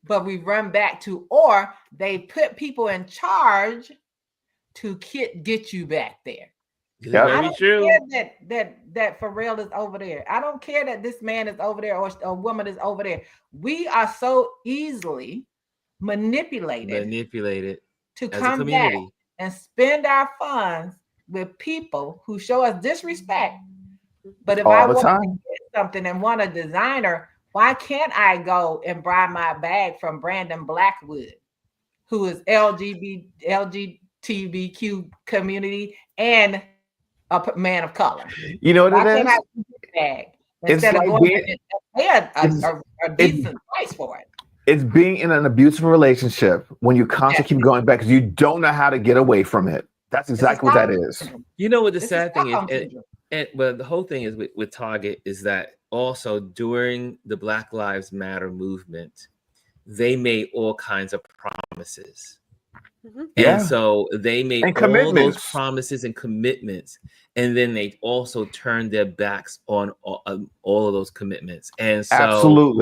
Speaker 3: but we run back to, or they put people in charge to get you back there.
Speaker 1: Yeah,
Speaker 3: I don't care that Pharrell is over there. I don't care that this man is over there or a woman is over there. We are so easily manipulated to come back and spend our funds with people who show us disrespect. But if I want to get something and want a designer, why can't I go and buy my bag from Brandon Blackwood, who is LGBTQ community and a man of color?
Speaker 4: You know what
Speaker 3: why
Speaker 4: it
Speaker 3: can't
Speaker 4: is?
Speaker 3: I get this bag instead of going and pay a decent price for it?
Speaker 4: It's being in an abusive relationship when you constantly keep going back because you don't know how to get away from it. That's exactly what that is.
Speaker 1: You know what the sad thing is? But the whole thing is with Target is that also during the Black Lives Matter movement, they made all kinds of promises. And so they made all those promises and commitments, and then they also turned their backs on all of those commitments. And so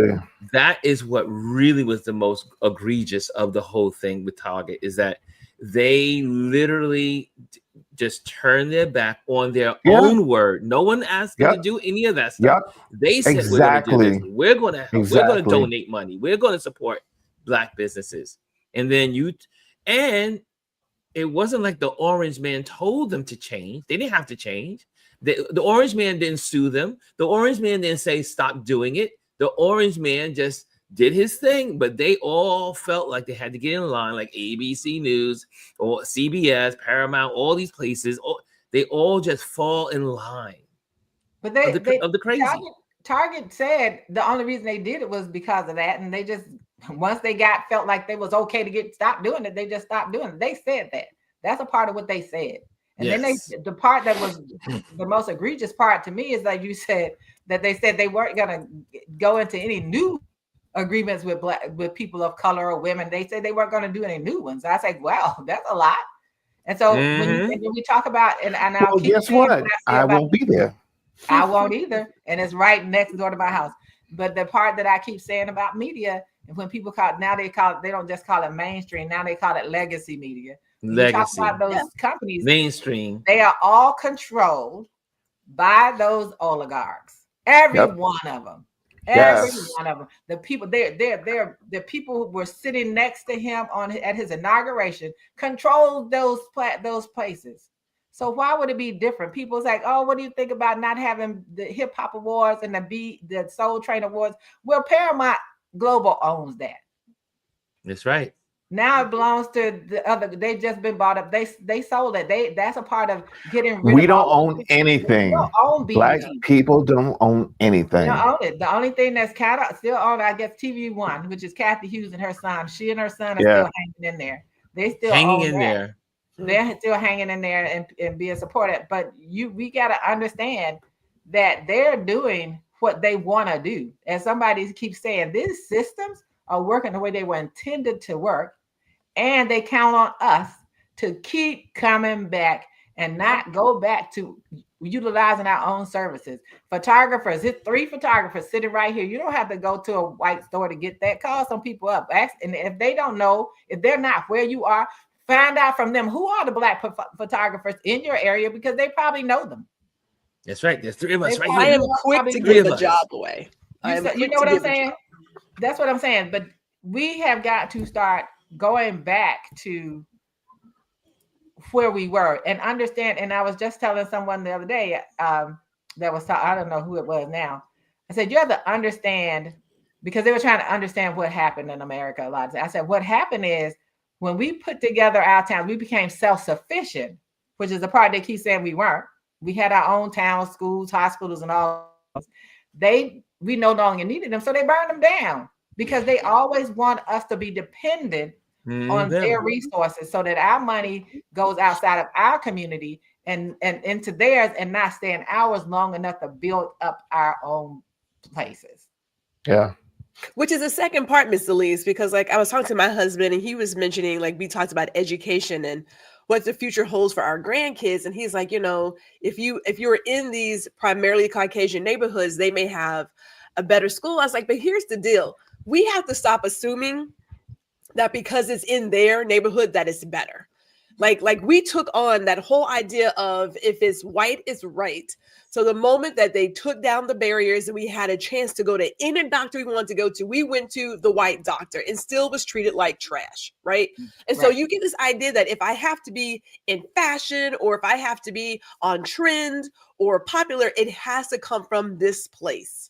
Speaker 1: that is what really was the most egregious of the whole thing with Target, is that they literally just turned their back on their own word. No one asked them to do any of that stuff. They said, we're going to do this. We're going to help. We're going to donate money. We're going to support Black businesses. And then and it wasn't like the Orange Man told them to change. They didn't have to change. The Orange Man didn't sue them. The Orange Man didn't say stop doing it. The Orange Man just did his thing, but they all felt like they had to get in line, like ABC News or CBS, Paramount, all these places. They all just fall in line.
Speaker 3: But
Speaker 1: of the crazy.
Speaker 3: Target said the only reason they did it was because of that, and they just once they felt like they was okay to stop doing it, they just stopped doing it. They said that. That's a part of what they said. And then the part that was the most egregious part to me is like you said, that they said they weren't gonna go into any new agreements with people of color or women. They said they weren't going to do any new ones. I said, wow, that's a lot. And so when we talk about, and I'll keep
Speaker 4: guess what? I won't be there.
Speaker 3: I won't either. And it's right next door to my house. But the part that I keep saying about media, and when people they don't just call it mainstream. Now they call it legacy media. When you talk about those companies,
Speaker 1: mainstream,
Speaker 3: they are all controlled by those oligarchs. Every one of them. Every one of them. The people, the people who were sitting next to him at his inauguration controlled those places. So why would it be different? People's like, oh, what do you think about not having the hip hop awards and the Soul Train awards? Well, Paramount Global owns that.
Speaker 1: That's right.
Speaker 3: Now it belongs to the other. They've just been bought up. They sold it. That's a part of getting rid of.
Speaker 4: We don't own anything. We don't own Black people don't own anything.
Speaker 3: They don't own it. The only thing that's kind of still owned, I guess, TV One, which is Kathy Hughes and her son. She and her son are still hanging in there. They still
Speaker 1: hanging in there.
Speaker 3: They're still hanging in there and being supported. But we got to understand that they're doing what they want to do. And somebody keeps saying these systems are working the way they were intended to work, and they count on us to keep coming back and not go back to utilizing our own services. Photographers, his 3 photographers sitting right here. You don't have to go to a white store to get that. Call some people up. Ask, and if they don't know, if they're not where you are, find out from them who are the Black photographers in your area, because they probably know them.
Speaker 1: That's right. There's 3 of us right
Speaker 2: I
Speaker 1: here.
Speaker 2: am quick to give a job away.
Speaker 3: You know what I'm saying? That's what I'm saying. But we have got to start going back to where we were and understand. And I was just telling someone the other day that was, I don't know who it was now. I said, you have to understand, because they were trying to understand what happened in America a lot of times. I said, what happened is when we put together our towns, we became self-sufficient, which is the part they keep saying we weren't. We had our own towns, schools, hospitals, and all. We no longer needed them, so they burned them down, because they always want us to be dependent on their resources, so that our money goes outside of our community and into theirs, and not stay in ours long enough to build up our own places.
Speaker 4: Yeah.
Speaker 2: Which is the second part, Miss Elise, because like I was talking to my husband and he was mentioning, like, we talked about education and what the future holds for our grandkids. And he's like, you know, if you're in these primarily Caucasian neighborhoods, they may have a better school. I was like, but here's the deal. We have to stop assuming that because it's in their neighborhood that it's better. Like we took on that whole idea of if it's white, it's right. So the moment that they took down the barriers and we had a chance to go to any doctor we wanted to go to, we went to the white doctor and still was treated like trash, right? And so you get this idea that if I have to be in fashion, or if I have to be on trend or popular, it has to come from this place.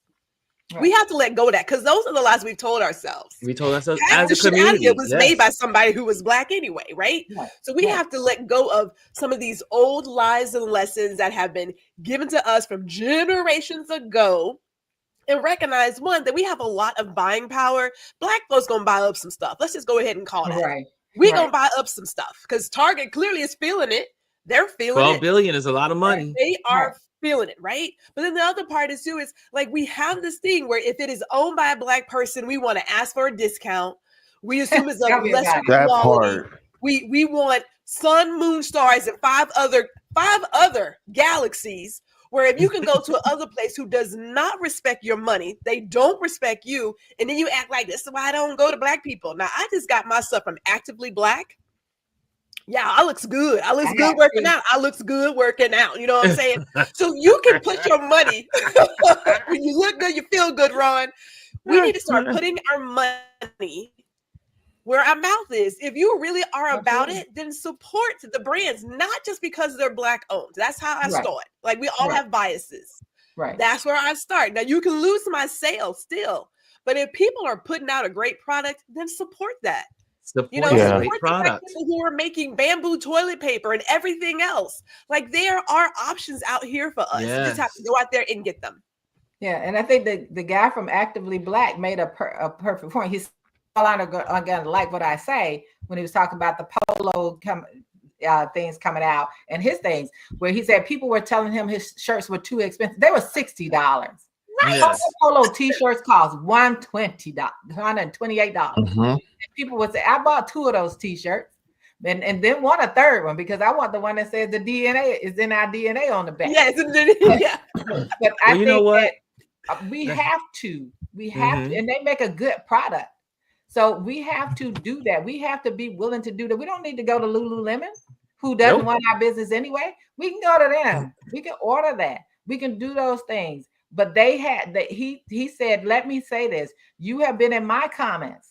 Speaker 2: Right. We have to let go of that, because those are the lies we've told ourselves.
Speaker 1: We told ourselves as a community.
Speaker 2: It was made by somebody who was Black anyway, right? So we have to let go of some of these old lies and lessons that have been given to us from generations ago, and recognize, one, that we have a lot of buying power. Black folks gonna buy up some stuff. Let's just go ahead and call that. We're gonna buy up some stuff, because Target clearly is feeling it. They're feeling
Speaker 1: 12 billion is a lot of money.
Speaker 2: They are feeling it, right? But then the other part is too, is like we have this thing where if it is owned by a Black person, we want to ask for a discount. We assume it's of lesser quality. We want sun, moon, stars, and five other galaxies. Where if you can go to another place who does not respect your money, they don't respect you, and then you act like this is why I don't go to Black people. Now I just got my stuff from Actively Black. Yeah, I looks good. I looks good working out. I looks good working out. You know what I'm saying? So you can put your money when you look good, you feel good, Ron. We need to start putting our money where our mouth is. If you really are about it, then support the brands, not just because they're Black owned. That's how I start. Like we all have biases. Right. That's where I start. Now you can lose my sales still, but if people are putting out a great product, then support that. Support the people who are making bamboo toilet paper and everything else. Like there are options out here for us. You just have to go out there and get them.
Speaker 3: Yeah, and I think the guy from Actively Black made a perfect point. He's gonna like what I say when he was talking about the polo things coming out and his things, where he said people were telling him his shirts were too expensive. They were $60. Yes. Polo t-shirts cost $128. Mm-hmm. People would say, I bought 2 of those t-shirts and then want a third one, because I want the one that says the DNA is in our DNA on the back. Yes, but I think that we have to, and they make a good product. So we have to do that. We have to be willing to do that. We don't need to go to Lululemon, who doesn't want our business anyway. We can go to them. We can order that. We can do those things. But they had that. He said, let me say this. You have been in my comments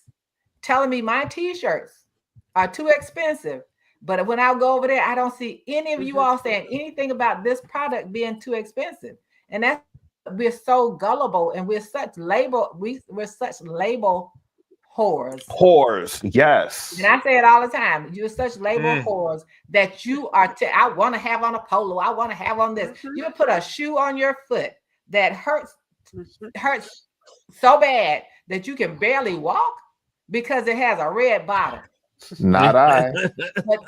Speaker 3: telling me my t-shirts are too expensive. But when I go over there, I don't see any of you all saying anything about this product being too expensive. And that's, we're so gullible, and we're such label whores.
Speaker 4: Whores, yes.
Speaker 3: And I say it all the time. You're such label whores that you are. I want to have on a polo. I want to have on this. You put a shoe on your foot that hurts so bad that you can barely walk because it has a red bottom.
Speaker 4: Not I.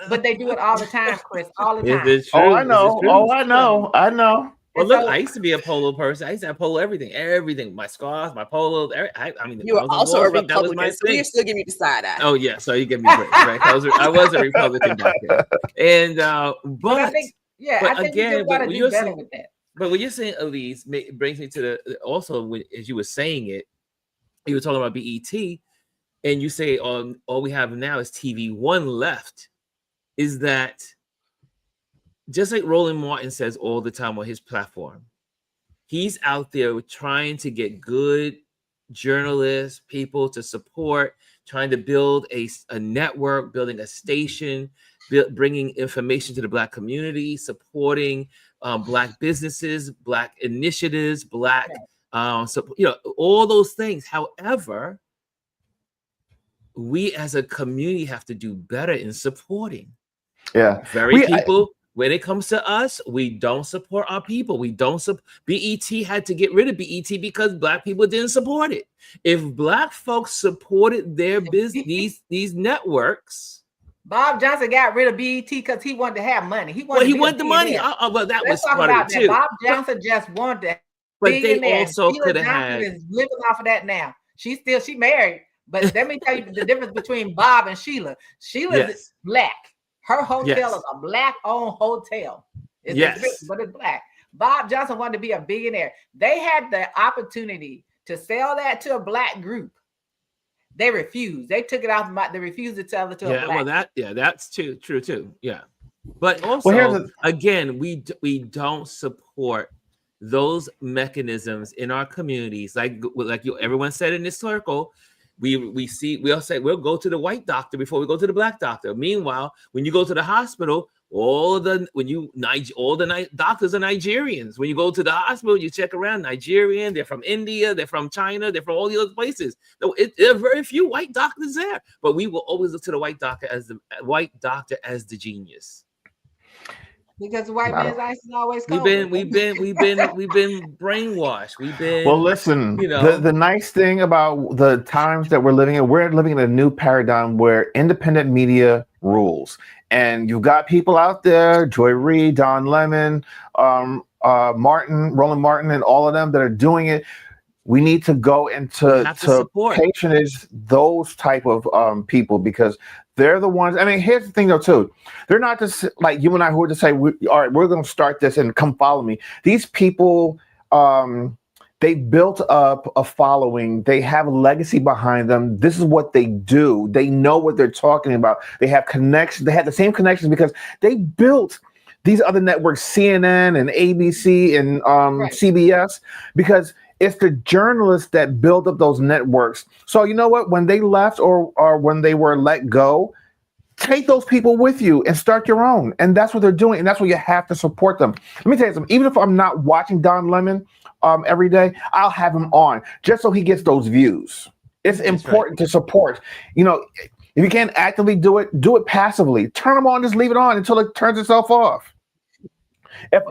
Speaker 3: But they do it all the time, Chris. All the time.
Speaker 4: Oh, I know. Oh, I know.
Speaker 1: Well, look, I used to be a polo person. I used to have polo everything. My scarves, my polos. I mean,
Speaker 2: You were
Speaker 1: I was on
Speaker 2: also
Speaker 1: Wall
Speaker 2: a
Speaker 1: Street. That was my
Speaker 2: Republican, so
Speaker 1: thing.
Speaker 2: we still give you the side eye.
Speaker 1: Oh yeah, so you give me breaks, right? I was a Republican back then, and
Speaker 3: but I think, I think
Speaker 1: again,
Speaker 3: you got to do better with that.
Speaker 1: But what you're saying, Elise, brings me to the also as you were saying it, you were talking about BET, and you say all we have now is TV One left. Is that just like Roland Martin says all the time on his platform? He's out there trying to get good journalists, people to support, trying to build a network, building a station, bringing information to the Black community, supporting Black businesses, Black initiatives, Black, so, all those things. However, we as a community have to do better in supporting.
Speaker 4: Yeah.
Speaker 1: When it comes to us, we don't support our people. We don't BET had to get rid of BET because Black people didn't support it. If Black folks supported their business, these networks.
Speaker 3: Bob Johnson got rid of BET because he wanted to have money. He wanted
Speaker 1: the money. Well, that was part of it too.
Speaker 3: Bob Johnson just wanted to.
Speaker 1: But they also could have had.
Speaker 3: Is living off of that now. She married. But let me tell you the difference between Bob and Sheila. Sheila's Black. Her hotel is a Black-owned hotel. But it's Black. Bob Johnson wanted to be a billionaire. They had the opportunity to sell that to a Black group. They refused. They took it off. They refused to sell it to a Black.
Speaker 1: Well, that's true too. Yeah, but also again, we don't support those mechanisms in our communities. Like everyone said in this circle. We all say we'll go to the white doctor before we go to the Black doctor. Meanwhile, when you go to the hospital, all the doctors are Nigerians. When you go to the hospital, you check around Nigerian. They're from India. They're from China. They're from all the other places. So there are very few white doctors there. But we will always look to the white doctor as the genius.
Speaker 3: Because the white man's ice is always cold.
Speaker 1: We've been brainwashed.
Speaker 4: Well, listen, the nice thing about the times that we're living in a new paradigm where independent media rules. And you've got people out there, Joy Reid, Don Lemon, Roland Martin, and all of them that are doing it. We need to go into patronage those type of people because they're the ones. I mean, here's the thing though too. They're not just like you and I who are to say, all right, we're going to start this and come follow me. These people, they built up a following. They have a legacy behind them. This is what they do. They know what they're talking about. They have connections. They have the same connections because they built these other networks, CNN and ABC and CBS, because it's the journalists that build up those networks. So you know what? When they left or when they were let go, take those people with you and start your own. And that's what they're doing. And that's why you have to support them. Let me tell you something. Even if I'm not watching Don Lemon every day, I'll have him on just so he gets those views. It's important to support. If you can't actively do it passively. Turn them on, just leave it on until it turns itself off. If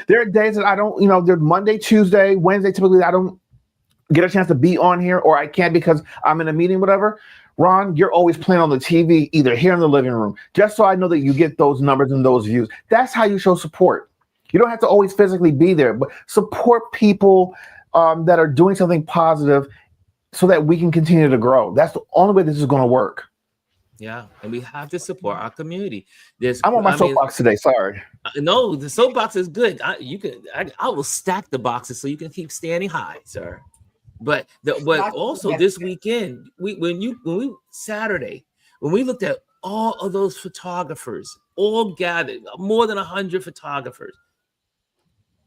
Speaker 4: there are days that I don't, they're Monday, Tuesday, Wednesday, typically I don't get a chance to be on here or I can't because I'm in a meeting, whatever. Ron, you're always playing on the TV, either here in the living room, just so I know that you get those numbers and those views. That's how you show support. You don't have to always physically be there, but support people that are doing something positive so that we can continue to grow. That's the only way this is going to work.
Speaker 1: Yeah, and we have to support our community.
Speaker 4: I'm on my soapbox today. Sorry.
Speaker 1: No, the soapbox is good. I will stack the boxes so you can keep standing high, sir. But also this weekend, Saturday, when we looked at all of those photographers, all gathered, more than 100 photographers,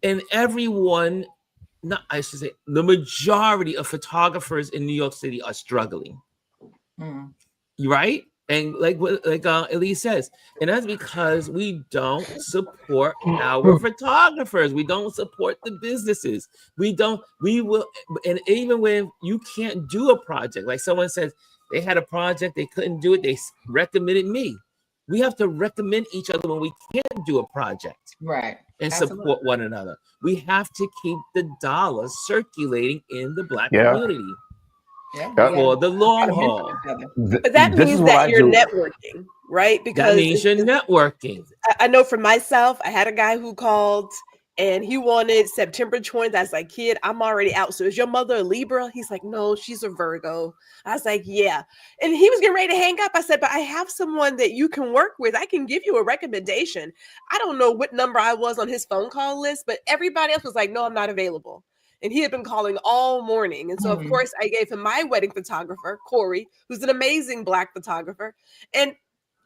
Speaker 1: and everyone, the majority of photographers in New York City are struggling. Right? And like Elise says, and that's because we don't support our photographers. We don't support the businesses. We will, and even when you can't do a project, like someone says they had a project, they couldn't do it, they recommended me. We have to recommend each other when we can't do a project.
Speaker 3: Right.
Speaker 1: And support one another. We have to keep the dollars circulating in the Black community. For the long haul.
Speaker 2: But that means that you're networking, right? Because
Speaker 1: that means you're networking.
Speaker 2: I know for myself, I had a guy who called And he wanted September 20th. I was like, kid, I'm already out. So is your mother a Libra? He's like, no, she's a Virgo. I was like, yeah. And he was getting ready to hang up. I said, but I have someone that you can work with. I can give you a recommendation. I don't know what number I was on his phone call list, but everybody else was like, no, I'm not available. And he had been calling all morning. And so, of course, I gave him my wedding photographer, Corey, who's an amazing Black photographer. And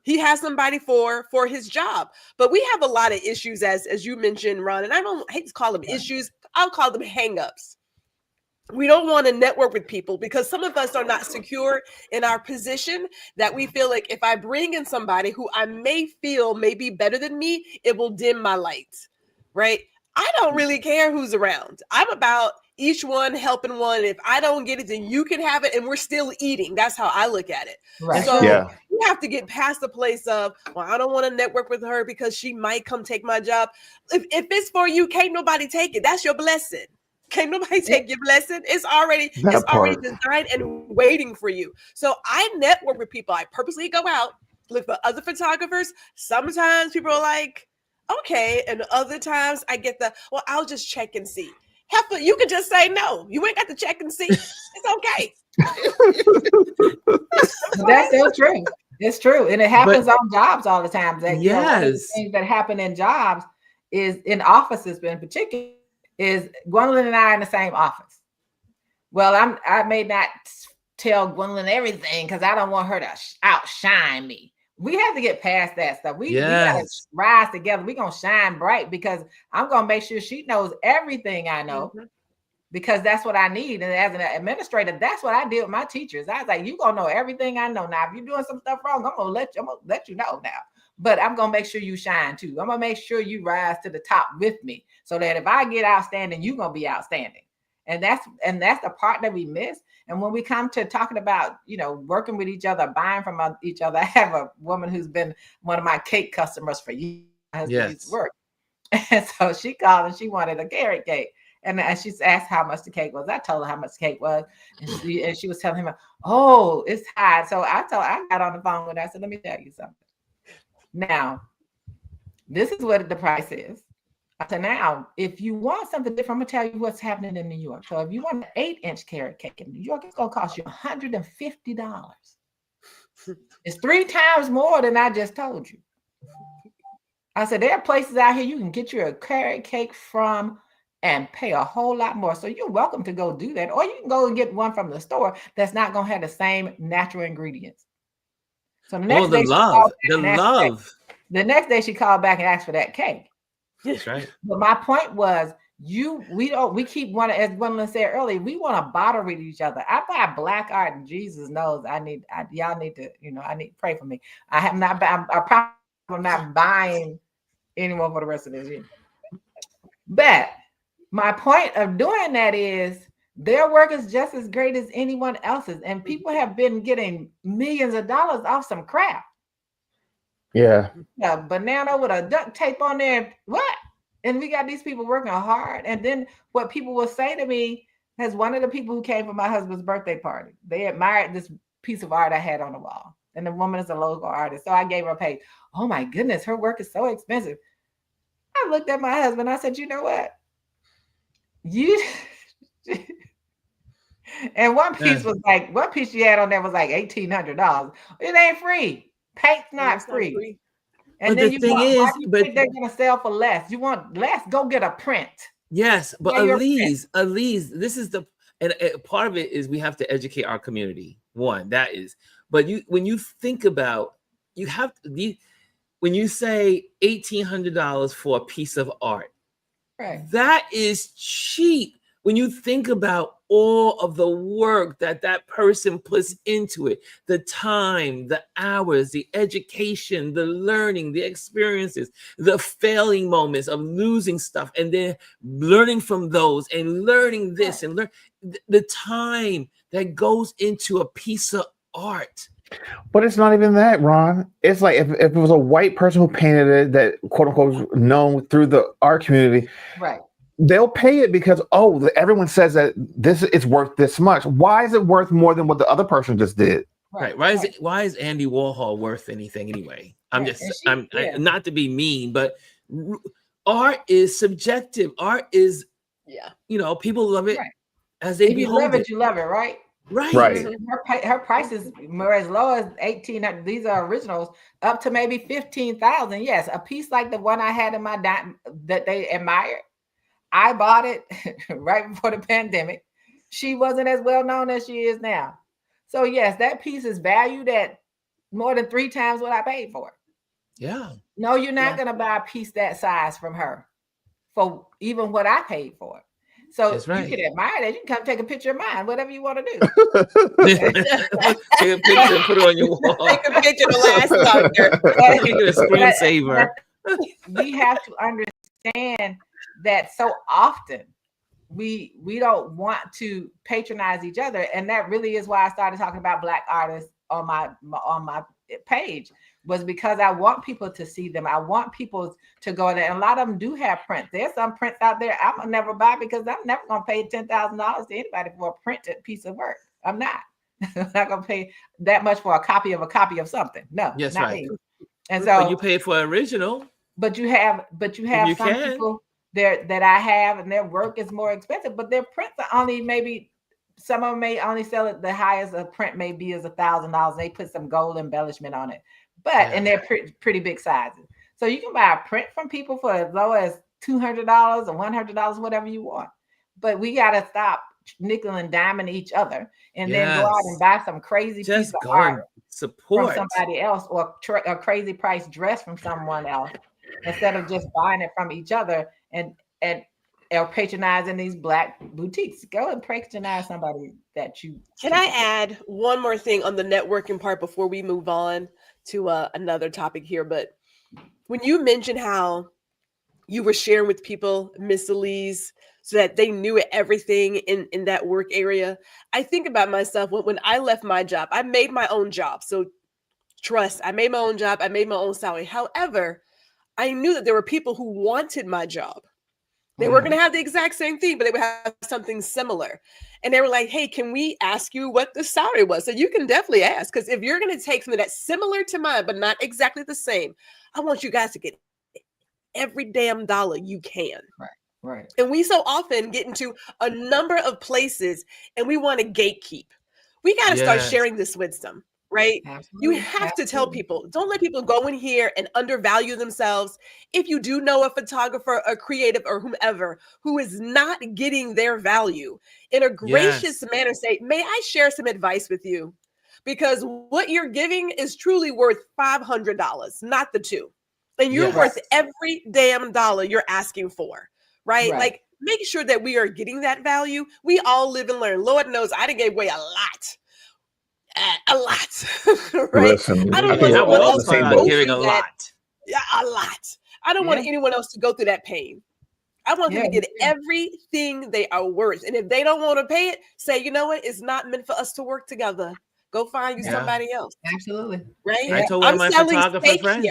Speaker 2: he has somebody for his job. But we have a lot of issues, as you mentioned, Ron, and I don't hate to call them issues. I'll call them hangups. We don't want to network with people because some of us are not secure in our position, that we feel like if I bring in somebody who I may feel may be better than me, it will dim my light, right? I don't really care who's around. I'm about each one helping one. If I don't get it, then you can have it, and we're still eating. That's how I look at it.
Speaker 3: Right.
Speaker 2: So
Speaker 4: Yeah.
Speaker 2: you have to get past the place of, well, I don't want to network with her because she might come take my job. If it's for you, can't nobody take it. That's your blessing. Can't nobody take your blessing. It's already designed and waiting for you. So I network with people. I purposely go out, look for other photographers. Sometimes people are like, okay. And other times I get well, I'll just check and see. You could just say no. You ain't got to check and see. It's okay.
Speaker 3: That's so true. It's true. And it happens on jobs all the time. That, you know, one of the things that happen in jobs is in offices in particular is Gwendolyn and I are in the same office. Well, I may not tell Gwendolyn everything because I don't want her to outshine me. We have to get past that stuff. We gotta rise together. We're gonna shine bright because I'm gonna make sure she knows everything I know, because that's what I need. And as an administrator, that's what I did with my teachers. I was like, you gonna know everything I know. Now, if you're doing some stuff wrong, I'm gonna let you know now. But I'm gonna make sure you shine too. I'm gonna make sure you rise to the top with me, so that if I get outstanding, you're gonna be outstanding. And that's the part that we miss. And when we come to talking about, you know, working with each other, buying from each other, I have a woman who's been one of my cake customers for years. Work. And so she called and she wanted a carrot cake. And she asked how much the cake was. I told her how much the cake was. And she was telling him, oh, it's high. So I got on the phone with her. I said, let me tell you something. Now, this is what the price is. I said, now, if you want something different, I'm going to tell you what's happening in New York. So if you want an 8-inch carrot cake in New York, it's going to cost you $150. It's 3 times more than I just told you. I said, there are places out here you can get you a carrot cake from and pay a whole lot more. So you're welcome to go do that. Or you can go and get one from the store that's not going to have the same natural ingredients. So the next day, the next day she called back and asked for that cake.
Speaker 1: That's right.
Speaker 3: But my point was, we keep wanting, as Gwendolyn said earlier, we want to bother with each other. I buy black art, and Jesus knows y'all need to, you know, I need to pray for me. I'm not buying anyone for the rest of this year. But my point of doing that is their work is just as great as anyone else's, and people have been getting millions of dollars off some crap.
Speaker 4: Yeah.
Speaker 3: A banana with a duct tape on there. What? And we got these people working hard. And then what people will say to me, as one of the people who came for my husband's birthday party, they admired this piece of art I had on the wall. And the woman is a local artist. So I gave her a page. Oh my goodness, her work is so expensive. I looked at my husband. I said, you know what? And one piece she had on there was like $1,800. It ain't free. Paint's not free. And then why do you think they're gonna sell for less? You want less? Go get a print.
Speaker 1: Yes, but Elise, this is and part of it is we have to educate our community. One, that is. But when you think about, you have to when you say $1,800 for a piece of art,
Speaker 3: right?
Speaker 1: That is cheap. When you think about all of the work that person puts into it, the time, the hours, the education, the learning, the experiences, the failing moments of losing stuff, and then learning from those and learning this and learn the time that goes into a piece of art.
Speaker 4: But it's not even that, Ron. It's like if it was a white person who painted it, that quote unquote known through the art community,
Speaker 3: right?
Speaker 4: They'll pay it because everyone says that this is worth this much. Why is it worth more than what the other person just did?
Speaker 1: Right. Why is Andy Warhol worth anything anyway? I'm not to be mean, but art is subjective. Art is,
Speaker 2: Yeah.
Speaker 1: people love it
Speaker 3: Right.
Speaker 1: as they
Speaker 3: If you
Speaker 1: behold
Speaker 3: love it, you love it, right?
Speaker 1: Right.
Speaker 4: Right.
Speaker 3: Her prices were as low as 1800. These are originals, up to maybe 15,000. Yes, a piece like the one I had in my that they admired. I bought it right before the pandemic. She wasn't as well known as she is now. So yes, that piece is valued at more than 3 times what I paid for it.
Speaker 1: Yeah.
Speaker 3: No, you're not going to buy a piece that size from her for even what I paid for it. So
Speaker 1: That's right.
Speaker 3: you can admire that. You can come take a picture of mine, whatever you want to do.
Speaker 1: Take a picture and put it on your wall.
Speaker 2: Take a picture of the last doctor.
Speaker 1: Make it a screensaver.
Speaker 3: We have to understand that so often we don't want to patronize each other, and that really is why I started talking about Black artists on my page, was because I want people to see them. I want people to go there. And a lot of them do have prints. There's some prints out there I'm gonna never buy because I'm never gonna pay $10,000 to anybody for a printed piece of work. I'm not. I'm not gonna pay that much for a copy of something. No,
Speaker 1: yes,
Speaker 3: not
Speaker 1: right.
Speaker 3: me. And so
Speaker 1: but you pay for original.
Speaker 3: But you have some people there that I have, and their work is more expensive, but their prints are only maybe, some of them may only sell it, the highest a print may be is $1,000. They put some gold embellishment on it, and they're pretty big sizes. So you can buy a print from people for as low as $200 or $100, whatever you want. But we got to stop nickel and diming each other, and then go out and buy some crazy piece of art
Speaker 1: support
Speaker 3: from somebody else, or a crazy price dress from someone else, instead of just buying it from each other and patronizing these Black boutiques. Go and patronize somebody that you.
Speaker 2: Can I add one more thing on the networking part before we move on to another topic here? But when you mentioned how you were sharing with people, Miss Elise, so that they knew everything in that work area, I think about myself when I left my job. I made my own job. So trust, I made my own job. I made my own salary. However, I knew that there were people who wanted my job. They weren't going to have the exact same thing, but they would have something similar. And they were like, hey, can we ask you what the salary was? So you can definitely ask, because if you're going to take something that's similar to mine, but not exactly the same, I want you guys to get every damn dollar you can.
Speaker 3: Right.
Speaker 2: And we so often get into a number of places and we want to gatekeep. We got to start sharing this wisdom, right?
Speaker 3: Absolutely.
Speaker 2: You have to tell people, don't let people go in here and undervalue themselves. If you do know a photographer, a creative, or whomever who is not getting their value, in a gracious manner, say, may I share some advice with you? Because what you're giving is truly worth $500, not the $2. And you're worth every damn dollar you're asking for, right? Like, make sure that we are getting that value. We all live and learn. Lord knows I done gave away a lot. Right?
Speaker 4: Listen,
Speaker 2: I don't
Speaker 4: think
Speaker 2: want
Speaker 4: we're all
Speaker 2: anyone
Speaker 4: in
Speaker 2: else
Speaker 4: the same
Speaker 2: to
Speaker 4: boat.
Speaker 2: go
Speaker 1: giving
Speaker 2: through
Speaker 1: a
Speaker 2: that.
Speaker 1: lot.
Speaker 2: Yeah, a lot. I don't want anyone else to go through that pain. I want them to get everything they are worth. And if they don't want to pay it, say, you know what? It's not meant for us to work together. Go find you somebody else.
Speaker 3: Absolutely.
Speaker 2: Right?
Speaker 1: I told one of my photographer friends.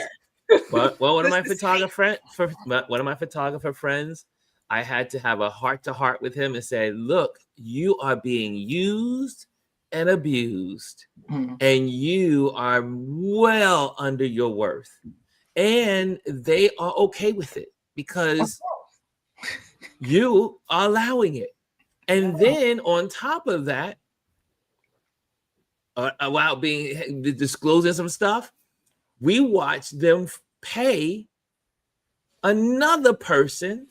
Speaker 2: Well,
Speaker 1: one of my photographer friends, I had to have a heart-to-heart with him and say, look, you are being used and abused, and you are well under your worth. And they are okay with it because you are allowing it. And then on top of that, while being disclosing some stuff, we watched them pay another person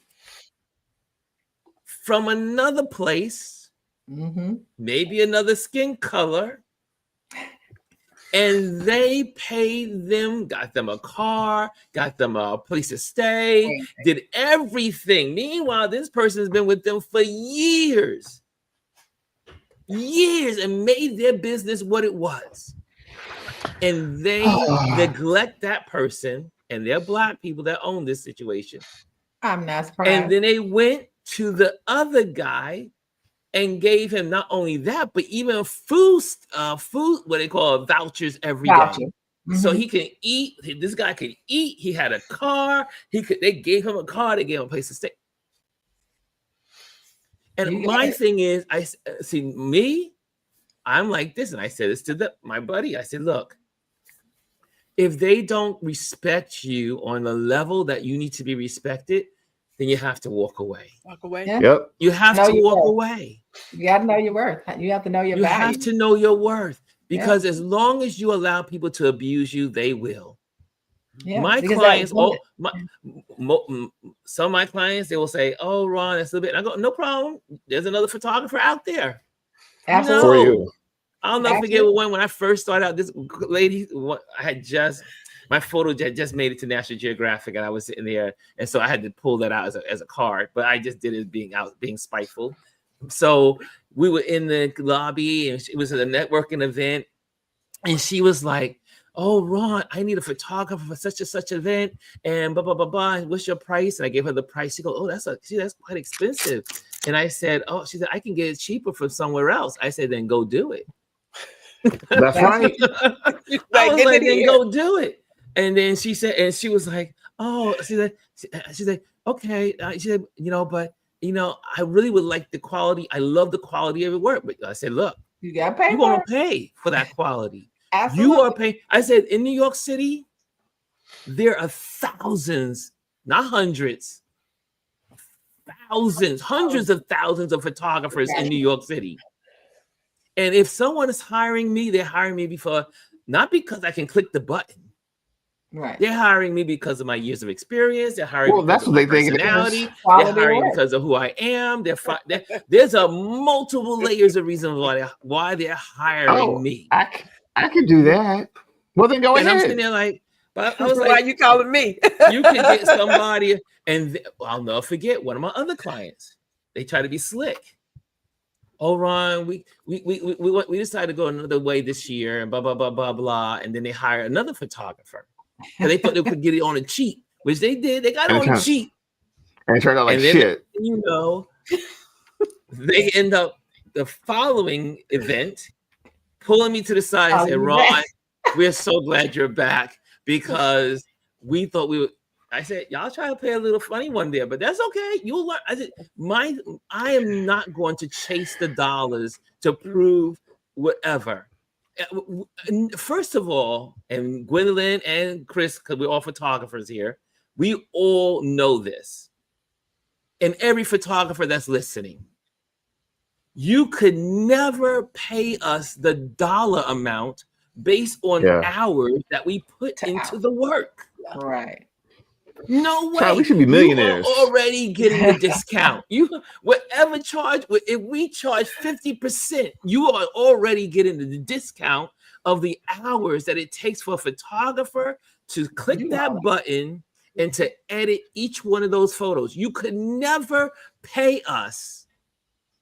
Speaker 1: from another place, maybe another skin color, and they paid them, got them a car, got them a place to stay, did everything. Meanwhile, this person has been with them for years, and made their business what it was. And they neglect that person, and they're Black people that own this situation. I'm not surprised. And then they went to the other guy and gave him not only that, but even food, what they call vouchers every day. So he can eat. This guy could eat. He had a car. They gave him a car. They gave him a place to stay. And my thing is, I see me. I'm like this, and I said this to my buddy. I said, look, if they don't respect you on the level that you need to be respected, then you have to walk away.
Speaker 2: Walk away.
Speaker 3: Yeah.
Speaker 4: Yep.
Speaker 1: You have
Speaker 3: Know
Speaker 1: to
Speaker 3: your
Speaker 1: walk
Speaker 3: worth.
Speaker 1: away.
Speaker 3: You got to know your worth. You have to know your
Speaker 1: You
Speaker 3: value.
Speaker 1: have to know your worth, because as long as you allow people to abuse you, they will.
Speaker 3: Yeah,
Speaker 1: My
Speaker 3: because
Speaker 1: clients, some of my clients, they will say, "Oh, Ron, that's a little bit." And I go, "No problem. There's another photographer out there."
Speaker 3: Absolutely.
Speaker 4: For
Speaker 1: No.
Speaker 4: you.
Speaker 1: I'll never forget when I first started out. This lady, my photo just made it to National Geographic, and I was sitting there, and so I had to pull that out as a card. But I just did it being spiteful. So we were in the lobby, and it was a networking event, and she was like, "Oh, Ron, I need a photographer for such and such event, and blah blah blah blah. What's your price?" And I gave her the price. She goes, "Oh, that's quite expensive." And I said, "Oh," she said, "I can get it cheaper from somewhere else." I said, "Then go do it."
Speaker 4: That's right.
Speaker 1: I was like, "Then go do it." And then she said, and she was like, "Oh," she said, "Okay." She said, "But I really would like the quality. I love the quality of your work." But I said, "Look,
Speaker 3: You got to pay.
Speaker 1: you're going to pay for that quality."
Speaker 3: Absolutely.
Speaker 1: You are paying. I said, in New York City, there are thousands, not hundreds, thousands, hundreds of thousands of photographers in New York City. And if someone is hiring me, they're hiring me not because I can click the button.
Speaker 3: Right.
Speaker 1: They're hiring me because of my years of experience. They're hiring me because
Speaker 4: that's
Speaker 1: of
Speaker 4: what
Speaker 1: my
Speaker 4: they think it
Speaker 1: personality.
Speaker 4: is.
Speaker 1: They're hiring me because of who I am. There's a multiple layers of reasons why they're hiring me.
Speaker 4: I can do that. Well, then go ahead.
Speaker 1: And I'm sitting there like, but I was like,
Speaker 2: "Why are you calling me?"
Speaker 1: You could get somebody, and I'll never forget one of my other clients. They try to be slick. "Oh, Ron, we decided to go another way this year, and blah blah blah blah blah." And then they hire another photographer, and they thought they could get it on a cheat, which they did. They got it on a cheat,
Speaker 4: and it turned out like shit.
Speaker 1: They end up the following event pulling me to the side and said, "Ron, we're so glad you're back, because we thought we would." I said, "Y'all try to play a little funny one there, but that's okay. You'll learn." I said, I am not going to chase the dollars to prove whatever. First of all, and Gwendolyn and Chris, because we're all photographers here, we all know this. And every photographer that's listening, you could never pay us the dollar amount based on hours that we put into the work.
Speaker 3: Right.
Speaker 1: No way.
Speaker 4: Child, we should be millionaires.
Speaker 1: You are already getting the discount. Whatever charge, if we charge 50%, you are already getting the discount of the hours that it takes for a photographer to click that button and to edit each one of those photos. You could never pay us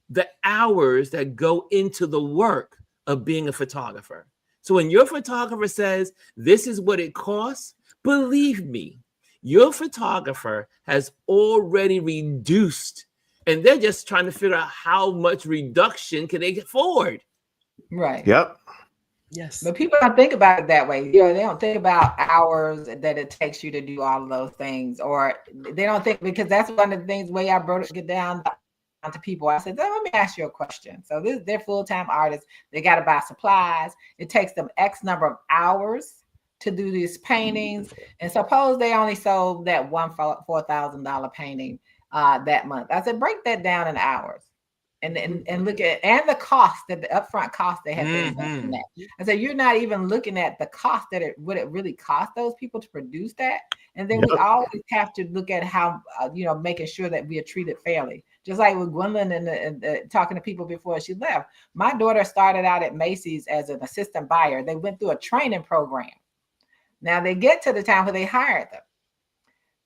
Speaker 1: the hours that go into the work of being a photographer. So when your photographer says, "This is what it costs," believe me, your photographer has already reduced, and they're just trying to figure out how much reduction can they get forward.
Speaker 3: Right.
Speaker 4: Yep.
Speaker 2: Yes.
Speaker 3: But people don't think about it that way. They don't think about hours that it takes you to do all of those things, or they don't think, because that's one of the things, the way I broke it down to people. I said, "Let me ask you a question." So they're full-time artists. They got to buy supplies. It takes them X number of hours to do these paintings. And suppose they only sold that one $4,000 painting that month. I said, break that down in hours. And look at, and the cost, that the upfront cost they have to invest in that. I said, you're not even looking at the cost what it really cost those people to produce that. And then we always have to look at how, making sure that we are treated fairly. Just like with Gwendolyn and talking to people before she left. My daughter started out at Macy's as an assistant buyer. They went through a training program. Now they get to the time where they hired them.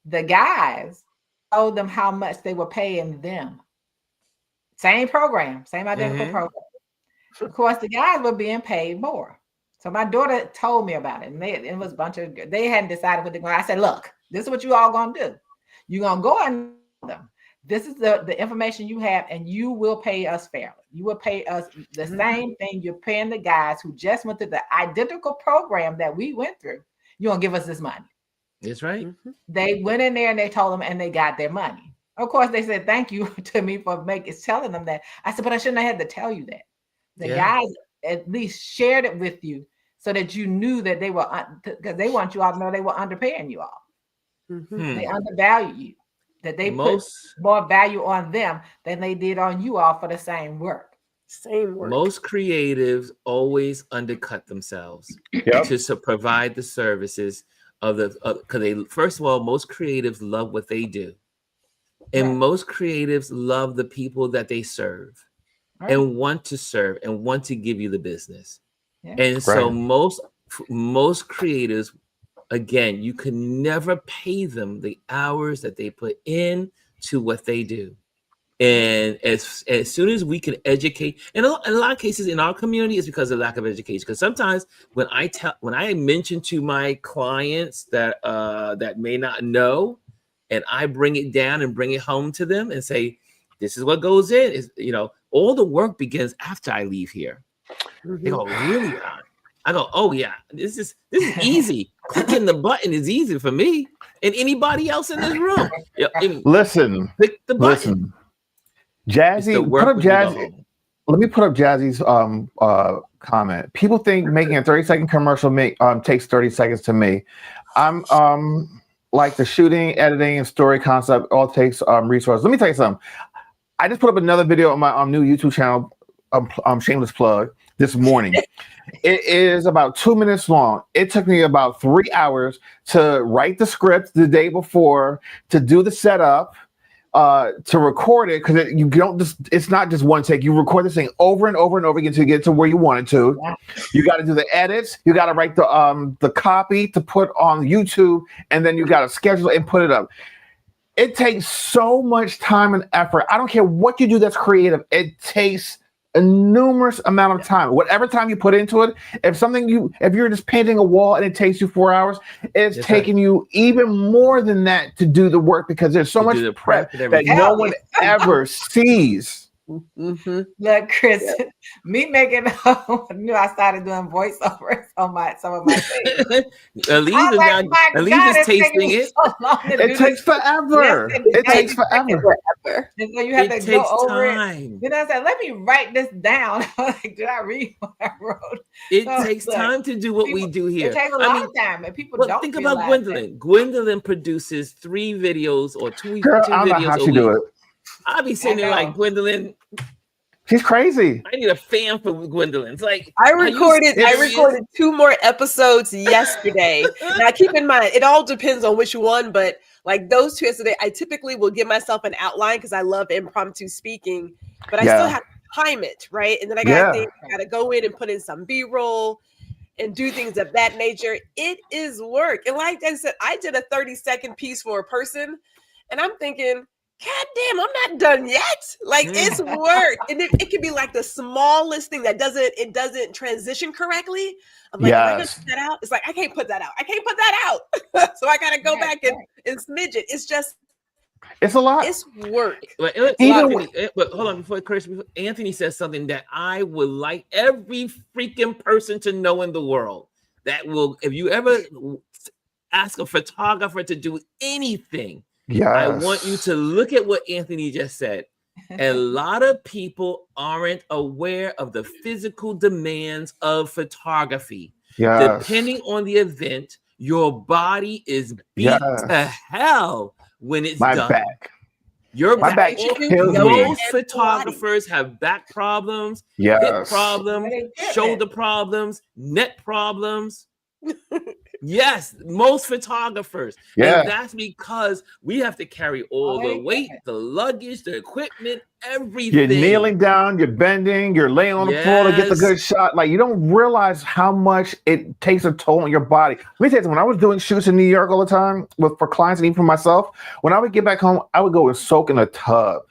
Speaker 3: The guys told them how much they were paying them. Same program, same identical program. Of course, the guys were being paid more. So my daughter told me about it. And it was a bunch of, they hadn't decided what they're going to. I said, "Look, this is what you all going to do. You're going to go and tell them, this is the information you have, and you will pay us fairly. You will pay us the same thing you're paying the guys who just went through the identical program that we went through. You're going to give us this money."
Speaker 1: That's right.
Speaker 3: They went in there and they told them, and they got their money. Of course, they said thank you to me for telling them that. I said, but I shouldn't have had to tell you that. The guys at least shared it with you so that you knew that they were, because they want you all to know they were underpaying you all. They undervalue you, that they put more value on them than they did on you all for the same work.
Speaker 1: Most creatives always undercut themselves to provide the services of the, because they, first of all, most creatives love what they do. And most creatives love the people that they serve and want to serve and want to give you the business. And so most creatives, again, you can never pay them the hours that they put in to what they do. And as soon as we can educate, and in a lot of cases in our community, it's because of lack of education. Because sometimes when I mention to my clients that that may not know, and I bring it down and bring it home to them and say, this is what goes in, is, you know, all the work begins after I leave here. They go, really? I go, oh yeah, this is easy. Clicking the button is easy for me and anybody else in this room.
Speaker 4: Listen,
Speaker 1: click the button.
Speaker 4: Jazzy, put up Jazzy. Let me put up Jazzy's comment. People think making a 30-second commercial takes 30 seconds to me. I'm like the shooting, editing, and story concept all takes resources. Let me tell you something. I just put up another video on my new YouTube channel, shameless plug, this morning. It is about 2 minutes long. It took me about 3 hours to write the script the day before, to do the setup, to record it, because you don't just, it's not just one take. You record this thing over and over and over again to get to where you want it to. You got to do the edits. You got to write the copy to put on YouTube, and then you got to schedule it and put it up. It takes so much time and effort. I don't care what you do that's creative. It takes a numerous amount of time. Whatever time you put into it, if you're just painting a wall and it takes you 4 hours, it's taking you even more than that to do the work, because there's so much prep that no one ever sees.
Speaker 3: Look, Chris, me making knew I started doing voiceovers on some of my things.
Speaker 1: Elise is tasting it.
Speaker 4: It takes forever. It takes forever.
Speaker 3: And so you have to go over it. Then I said, let me write this down. Like, did I read what I wrote?
Speaker 1: It takes time to do what we do here.
Speaker 3: It takes a lot of time, and people don't
Speaker 1: think about Gwendolyn. Gwendolyn produces 3 videos or 2
Speaker 4: Girl,
Speaker 1: videos.
Speaker 4: I don't know how she do it.
Speaker 1: I'll be sitting there like, Gwendolyn,
Speaker 4: she's crazy.
Speaker 1: I need a fan for Gwendolyn. It's like,
Speaker 2: I recorded 2 more episodes yesterday. Now keep in mind, it all depends on which one, but like those 2 yesterday, I typically will give myself an outline because I love impromptu speaking, but I still have to time it, right? And then I gotta go in and put in some B-roll and do things of that nature. It is work. And like I said, I did a 30-second piece for a person, and I'm thinking, God damn, I'm not done yet. Like, it's work. And it could be like the smallest thing that doesn't transition correctly. I'm like, am I gonna put that out? It's like, I can't put that out. So I gotta go back and smidge it. It's a lot. It's work.
Speaker 1: But hold on, before Anthony says something that I would like every freaking person to know in the world. That will, if you ever ask a photographer to do anything, I want you to look at what Anthony just said. A lot of people aren't aware of the physical demands of photography. Depending on the event, your body is beat to hell when it's done. My back kills me. Most photographers have back problems, hip problems, shoulder problems, neck problems. Yes, most photographers. And that's because we have to carry all the weight, the luggage, the equipment, everything.
Speaker 4: You're kneeling down, you're bending, you're laying on the floor to get the good shot. Like, you don't realize how much it takes a toll on your body. Let me tell you something. When I was doing shoots in New York all the time for clients and even for myself, when I would get back home, I would go and soak in a tub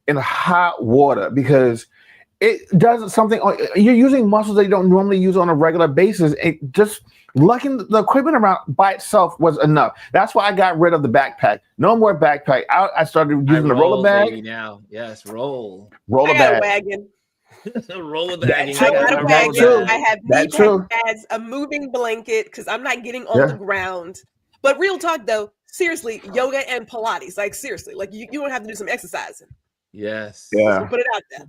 Speaker 4: in hot water, because it does something. You're using muscles that you don't normally use on a regular basis. It just lugging the equipment around by itself was enough. That's why I got rid of the backpack. No more backpack. I started using the roller bag.
Speaker 1: Now, yes, roller
Speaker 2: bag. Wagon.
Speaker 1: Roller bag.
Speaker 2: I have knee pads, a moving blanket, because I'm not getting on the ground. But real talk though, seriously, yoga and Pilates. Like, seriously, like you don't have to do some exercising.
Speaker 1: Yes.
Speaker 2: So put it out there.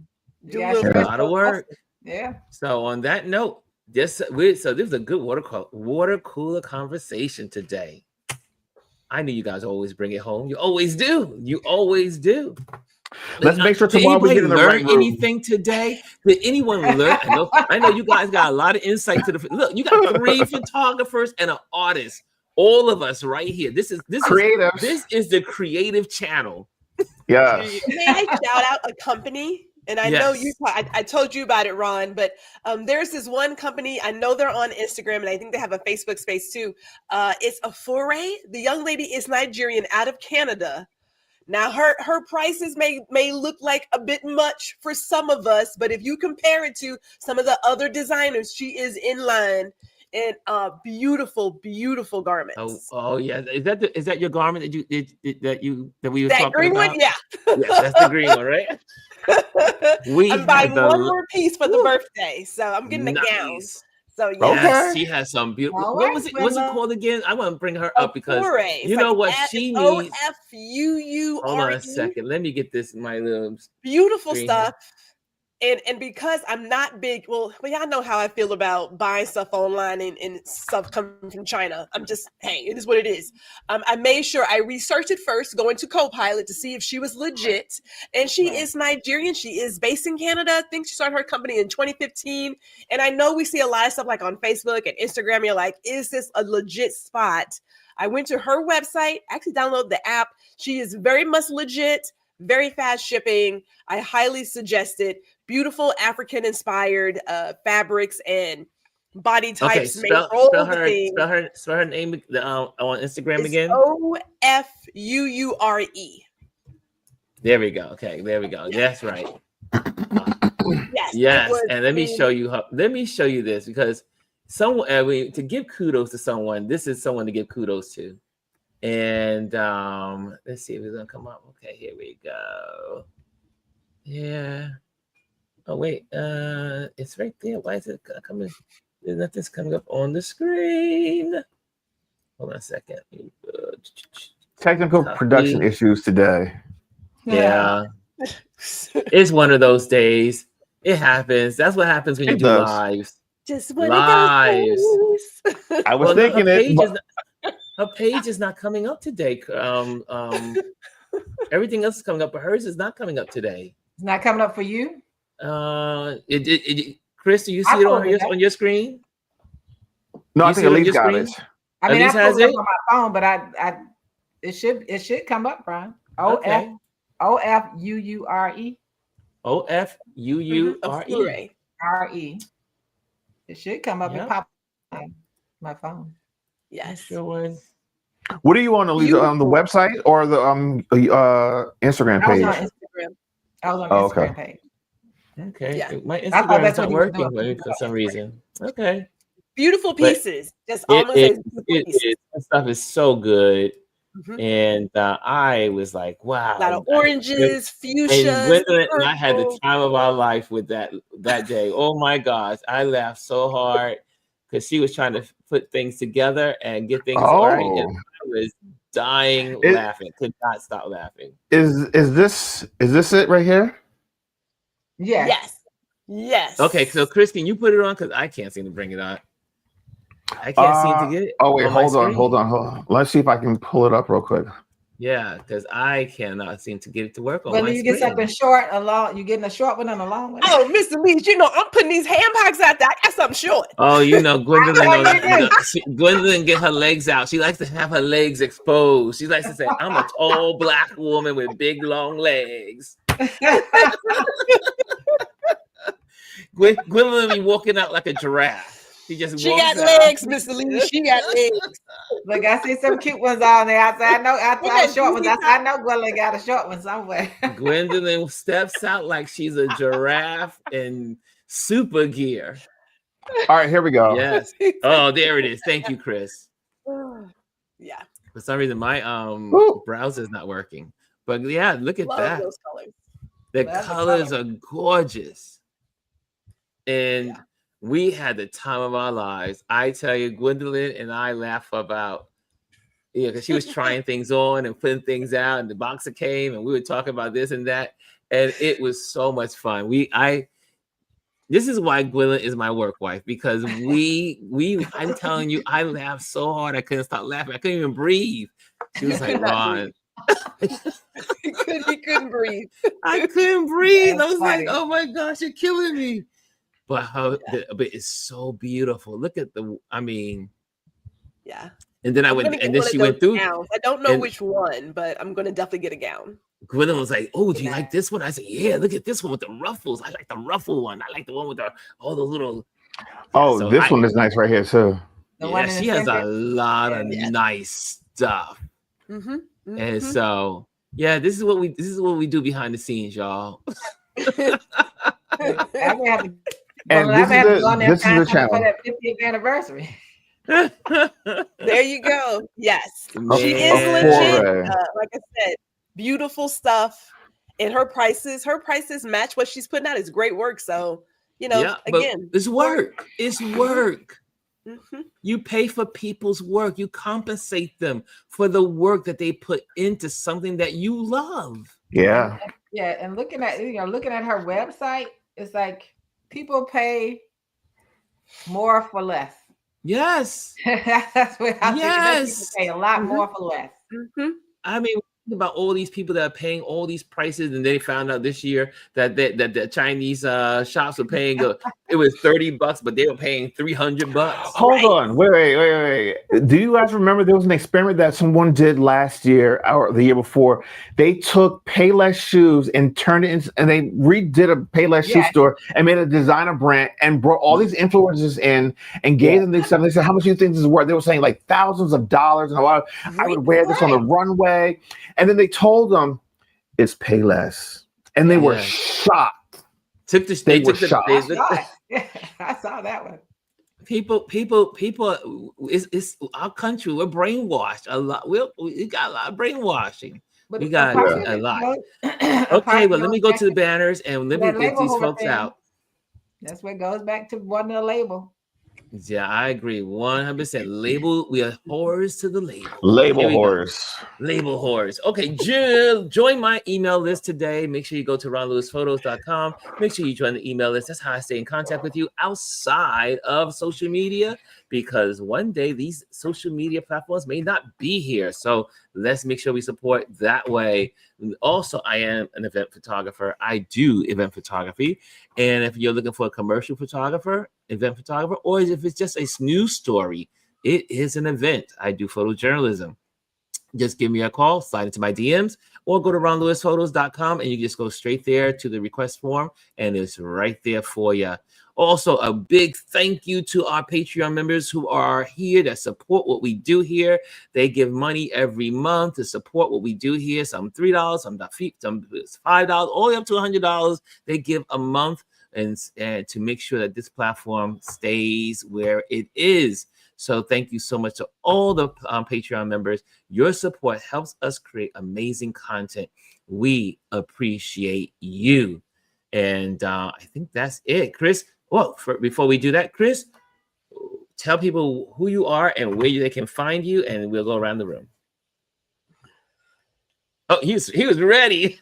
Speaker 1: Do a lot of work.
Speaker 3: Yeah.
Speaker 1: So on that note, So this is a good water cooler conversation today. I knew you guys always bring it home. You always do. You always do.
Speaker 4: Let's make sure
Speaker 1: Did
Speaker 4: tomorrow we
Speaker 1: anybody
Speaker 4: get in the
Speaker 1: learn
Speaker 4: right room.
Speaker 1: anything today? Did anyone learn? I know you guys got a lot of insight to the look. You got 3 photographers and an artist. All of us right here. This is
Speaker 4: Creatives.
Speaker 1: This is the creative channel.
Speaker 4: Yes.
Speaker 2: May I shout out a company? And I know you. I told you about it, Ron. But there's this one company. I know they're on Instagram, and I think they have a Facebook space too. It's Afure. The young lady is Nigerian, out of Canada. Now her prices may look like a bit much for some of us, but if you compare it to some of the other designers, she is in line. And beautiful garments.
Speaker 1: Oh yeah. Is that your garment that we were
Speaker 2: that
Speaker 1: talking
Speaker 2: green
Speaker 1: about?
Speaker 2: one? Yeah.
Speaker 1: Yes, that's the green one, right?
Speaker 2: I'm buying one more piece for the birthday, so I'm getting a gown. So
Speaker 1: yes,
Speaker 4: Okay.
Speaker 1: she has some beautiful.
Speaker 3: All
Speaker 1: What
Speaker 3: right,
Speaker 1: was it? What's it
Speaker 3: Gwendolyn.
Speaker 1: called again? I want to bring her up because
Speaker 2: Afure.
Speaker 1: you know what she needs.
Speaker 2: OFUURE.
Speaker 1: Hold on a second. Let me get this. My little
Speaker 2: Beautiful
Speaker 1: screen
Speaker 2: stuff. And because I'm not big, well, y'all know how I feel about buying stuff online and stuff coming from China. I'm just, hey, it is what it is. I made sure I researched it first, going to Copilot to see if she was legit. And she is Nigerian. She is based in Canada. I think she started her company in 2015. And I know we see a lot of stuff like on Facebook and Instagram. You're like, is this a legit spot? I went to her website, actually downloaded the app. She is very much legit. Very fast shipping. I highly suggest it. Beautiful African-inspired fabrics and body types.
Speaker 1: Spell her name on Instagram again.
Speaker 2: OFUURE.
Speaker 1: There we go. Okay, there we go. That's right.
Speaker 2: Yes.
Speaker 1: And let me show you this because to give kudos to someone, this is someone to give kudos to. And let's see if it's gonna come up. Okay, here we go. Yeah. Oh wait, it's right there. Why is it coming? There's nothing's coming up on the screen. Hold on a second.
Speaker 4: Technical production issues today.
Speaker 1: Yeah. It's one of those days. It happens. That's what happens when you do lives.
Speaker 2: Just one
Speaker 1: lives.
Speaker 4: I was thinking
Speaker 1: her page is not coming up today. Everything else is coming up, but hers is not coming up today.
Speaker 3: It's not coming up for you?
Speaker 1: Chris, do you see it on your screen?
Speaker 4: No, I think Elise got it.
Speaker 3: I mean, I pulled it up on my phone, but it should come up, Brian. OFUURE.
Speaker 1: OFUURE.
Speaker 3: RE. It should come up and pop on my phone.
Speaker 2: Yes.
Speaker 1: Sure was.
Speaker 4: What are you on, Elise? On the website or the Instagram page?
Speaker 3: I was on Instagram page.
Speaker 1: Okay.
Speaker 2: Yeah.
Speaker 1: My Instagram is not working for some reason. Okay.
Speaker 2: Beautiful pieces. Just almost
Speaker 1: This stuff is so good. Mm-hmm. And I was like, wow.
Speaker 2: A lot of oranges, fuchsias.
Speaker 1: And Gwendolyn and I had the time of our life with that day. Oh my gosh. I laughed so hard because she was trying to put things together and get things right. And I was dying laughing. Could not stop laughing.
Speaker 4: Is this it right here?
Speaker 3: Yeah.
Speaker 2: Yes.
Speaker 1: Okay, so Chris, can you put it on? Because I can't seem to bring it on. I can't seem to get it.
Speaker 4: Oh wait, hold on. Let's see if I can pull it up real quick.
Speaker 1: Yeah, because I cannot seem to get it to work on
Speaker 3: my
Speaker 1: screen.
Speaker 3: You get something short, a long. You getting a short one and a long one?
Speaker 2: Oh, Mr. Leach, I'm putting these handbags out there. I got something short.
Speaker 1: Oh, Gwendolyn get her legs out. She likes to have her legs exposed. She likes to say, "I'm a tall black woman with big long legs." Gwendolyn be walking out like a giraffe. She
Speaker 2: got legs, Mr. Lee. She got legs.
Speaker 3: Look, I see some cute ones on there. I know short ones. I know Gwendolyn got a short one somewhere.
Speaker 1: Gwendolyn steps out like she's a giraffe in super gear.
Speaker 4: All right, here we go.
Speaker 1: Yes. Oh, there it is. Thank you, Chris.
Speaker 2: Yeah.
Speaker 1: For some reason, my browser is not working. But yeah, look at that.
Speaker 2: Those colors.
Speaker 1: The colors are gorgeous. And we had the time of our lives. I tell you, Gwendolyn and I laugh about, because she was trying things on and putting things out, and the boxer came, and we were talking about this and that, and it was so much fun. This is why Gwilyn is my work wife, because I'm telling you, I laughed so hard I couldn't stop laughing. I couldn't even breathe. She was like,
Speaker 2: Could not
Speaker 1: Ron,
Speaker 2: he couldn't breathe.
Speaker 1: I couldn't breathe. I
Speaker 3: That's
Speaker 1: was like,
Speaker 3: funny.
Speaker 1: oh my gosh, you're killing me. But but it's so beautiful. Look at
Speaker 2: Yeah.
Speaker 1: and then
Speaker 2: I'm gonna get
Speaker 1: and then
Speaker 2: one of
Speaker 1: she
Speaker 2: those
Speaker 1: went through.
Speaker 2: gowns. I don't know
Speaker 1: and-
Speaker 2: which one, but I'm gonna definitely get a gown.
Speaker 1: Gwilyn was like, oh, do you like this one? I said, yeah, look at this one with the ruffles. I like the ruffle one. I like the one with all the little.
Speaker 4: Oh,
Speaker 1: So
Speaker 4: this one is nice right here too.
Speaker 3: The one
Speaker 1: Yeah,
Speaker 3: in the
Speaker 1: she has a
Speaker 3: center?
Speaker 1: lot of
Speaker 2: Yeah.
Speaker 1: nice stuff.
Speaker 2: Mm-hmm.
Speaker 1: And so, yeah, this is what we do behind the scenes, y'all.
Speaker 3: I'm gonna have to,
Speaker 4: And
Speaker 3: well, I'm gonna have to go on there
Speaker 4: this is
Speaker 3: and
Speaker 4: the
Speaker 3: find something
Speaker 4: channel.
Speaker 3: for that 50th anniversary.
Speaker 2: There you go. Yes,
Speaker 1: Man.
Speaker 2: she is
Speaker 4: A
Speaker 2: legit.
Speaker 4: foray.
Speaker 2: Like I said, beautiful stuff, and her prices match what she's putting out. It's great work. So
Speaker 1: Yeah, but
Speaker 2: again,
Speaker 1: it's work. It's work.
Speaker 2: Mhm.
Speaker 1: You pay for people's work. You compensate them for the work that they put into something that you love.
Speaker 4: Yeah.
Speaker 3: Yeah, and looking at her website, it's like people pay more for less.
Speaker 1: Yes.
Speaker 3: That's what I think.
Speaker 1: Yes.
Speaker 3: People pay a lot more for less.
Speaker 2: Mhm.
Speaker 1: I mean, think about all these people that are paying all these prices, and they found out this year that the Chinese shops were paying it was $30, but they were paying $300.
Speaker 4: Hold on. Wait. Do you guys remember there was an experiment that someone did last year or the year before? They took Payless shoes and turned it into, and they redid a Payless shoe store and made a designer brand and brought all these influencers in and gave them this stuff. They said, how much do you think this is worth? They were saying like thousands of dollars. And I would wear this on the runway. And then they told them it's Payless. And they were shocked.
Speaker 3: I saw that one.
Speaker 1: People, it's our country. We're brainwashed a lot. We got a lot of brainwashing. We got a lot. Okay, well, let me go to the banners and let me get these folks out.
Speaker 3: That's what goes back to wanting a label.
Speaker 1: Yeah, I agree 100%. Label, we are whores to the label.
Speaker 4: Label whores.
Speaker 1: Label whores. Okay, Jill, join my email list today. Make sure you go to ronlewisphotos.com. Make sure you join the email list. That's how I stay in contact with you outside of social media, because one day these social media platforms may not be here. So let's make sure we support that way. Also, I am an event photographer. I do event photography. And if you're looking for a commercial photographer, event photographer, or if it's just a news story, it is an event. I do photojournalism. Just give me a call, slide into my DMs, or go to ronlewisphotos.com and you just go straight there to the request form, and it's right there for you. Also, a big thank you to our Patreon members who are here that support what we do here. They give money every month to support what we do here. Some $3, some $5, all the way up to $100. They give a month and to make sure that this platform stays where it is. So thank you so much to all the Patreon members. Your support helps us create amazing content. We appreciate you. And I think that's it, Chris. Well, before we do that, Chris, tell people who you are and where they can find you, and we'll go around the room. Oh, he was ready.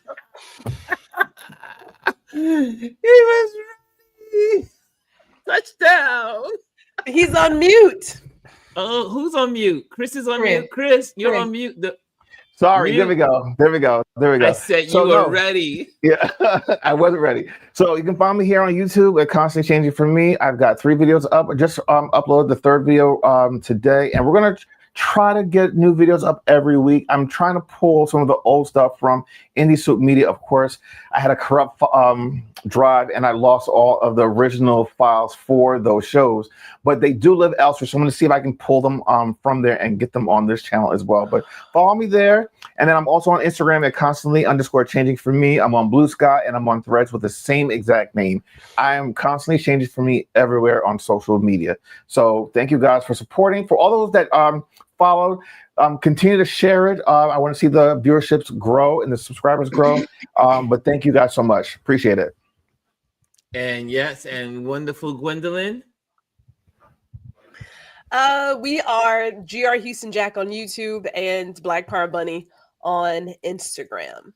Speaker 1: He was ready. Touchdown.
Speaker 2: He's on mute.
Speaker 1: Oh, who's on mute? Chris is on mute. Chris, you're on mute.
Speaker 4: Sorry,
Speaker 1: mute.
Speaker 4: There we go.
Speaker 1: I said you were ready.
Speaker 4: Yeah, I wasn't ready. So you can find me here on YouTube at Constantly Changing for Me. I've got 3 videos up. I just uploaded the 3rd video today, and we're gonna try to get new videos up every week. I'm trying to pull some of the old stuff from Indie Soup Media. Of course, I had a corrupt drive and I lost all of the original files for those shows, but they do live elsewhere. So I'm going to see if I can pull them from there and get them on this channel as well. But follow me there. And then I'm also on Instagram at constantly_changing for me. I'm on Blue Sky and I'm on Threads with the same exact name. I am constantly changing for me everywhere on social media. So thank you guys for supporting. For all those that followed, continue to share it. I want to see the viewerships grow and the subscribers grow. But thank you guys so much. Appreciate it.
Speaker 1: And yes, and wonderful Gwendolyn.
Speaker 2: We are GR Houston Jack on YouTube and Black Power Bunny on Instagram.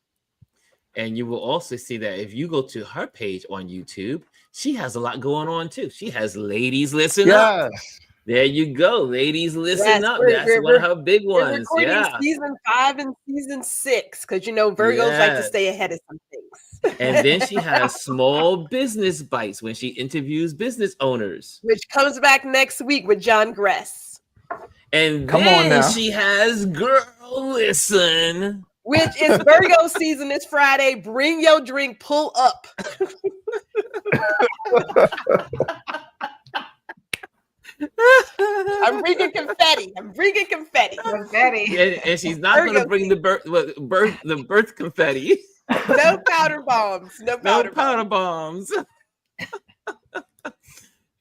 Speaker 1: And you will also see that if you go to her page on YouTube, she has a lot going on too. She has Ladies Listen Up.
Speaker 4: Yes.
Speaker 1: There you go. Ladies Listen
Speaker 2: Yes,
Speaker 1: Up. That's one of her big
Speaker 2: we're
Speaker 1: ones.
Speaker 2: recording
Speaker 1: Yeah.
Speaker 2: season 5 and season 6 because you know Virgos like to
Speaker 1: Yes.
Speaker 2: stay ahead of some things.
Speaker 1: And then she has Small Business Bites when she interviews business owners.
Speaker 2: Which comes back next week with John Gress.
Speaker 1: And
Speaker 4: Come on
Speaker 1: then
Speaker 4: now.
Speaker 1: she has Girl Listen.
Speaker 2: Which is Virgo season this Friday. Bring your drink, pull up. I'm bringing confetti.
Speaker 3: Confetti.
Speaker 1: And she's not going to bring the birth confetti.
Speaker 2: No powder bombs.
Speaker 1: No powder bombs.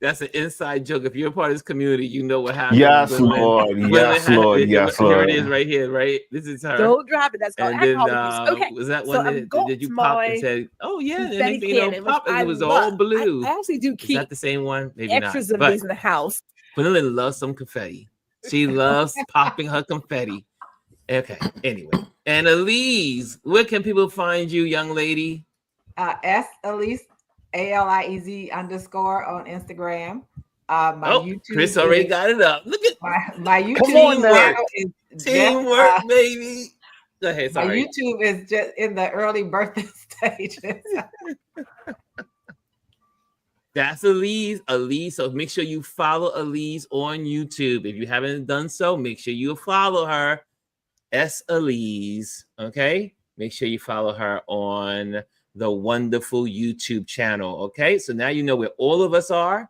Speaker 1: That's an inside joke. If you're a part of this community, you know what happened.
Speaker 4: Yes, Lord. Yes, Lord. Yes,
Speaker 1: Here
Speaker 4: Lord.
Speaker 1: it is right here, right? This is her.
Speaker 2: Don't drop it. That's called
Speaker 1: And then,
Speaker 2: alcohol abuse. Okay.
Speaker 1: was that
Speaker 2: so
Speaker 1: one
Speaker 2: I've
Speaker 1: that did you
Speaker 2: got
Speaker 1: pop and
Speaker 2: my
Speaker 1: said, oh, yeah, and
Speaker 2: confetti
Speaker 1: next thing you know,
Speaker 2: cannon,
Speaker 1: pop,
Speaker 2: which
Speaker 1: and it
Speaker 2: I
Speaker 1: was
Speaker 2: love.
Speaker 1: all blue.
Speaker 2: I actually do
Speaker 1: Is
Speaker 2: keep
Speaker 1: that the same one? Maybe
Speaker 2: extras
Speaker 1: not.
Speaker 2: of
Speaker 1: But
Speaker 2: these in the house.
Speaker 1: Gwendolyn loves some confetti. She loves popping her confetti. Okay, anyway. And Elise, where can people find you, young lady?
Speaker 3: S Elise ALIEZ _ on Instagram. My YouTube.
Speaker 1: Chris already got it up. Look at
Speaker 3: my YouTube
Speaker 4: Come on now.
Speaker 3: channel is
Speaker 1: teamwork, baby. Go ahead.
Speaker 3: my
Speaker 1: Sorry.
Speaker 3: YouTube is just in the early birthday stages.
Speaker 1: That's Elise. Elise. So make sure you follow Elise on YouTube. If you haven't done so, make sure you follow her. S Elise. Okay. Make sure you follow her on the wonderful YouTube channel. Okay. So now you know where all of us are,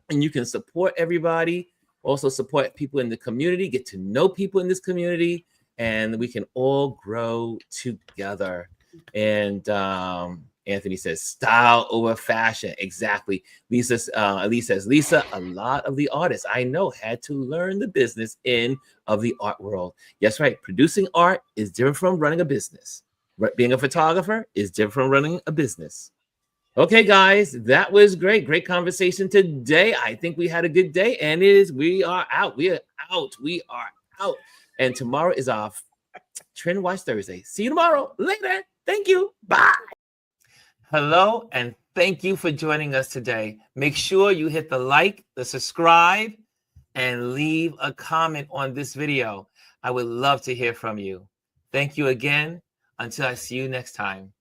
Speaker 1: and you can support everybody. Also support people in the community. Get to know people in this community, and we can all grow together. And Anthony says, style over fashion. Exactly. Elise says, Lisa, a lot of the artists I know had to learn the business of the art world. Yes, right. Producing art is different from running a business. Being a photographer is different from running a business. Okay, guys, that was great. Great conversation today. I think we had a good day, and we are out. We are out. And tomorrow is our Trend Watch Thursday. See you tomorrow. Later. Thank you. Bye. Hello, and thank you for joining us today. Make sure you hit the like, the subscribe, and leave a comment on this video. I would love to hear from you. Thank you again. Until I see you next time.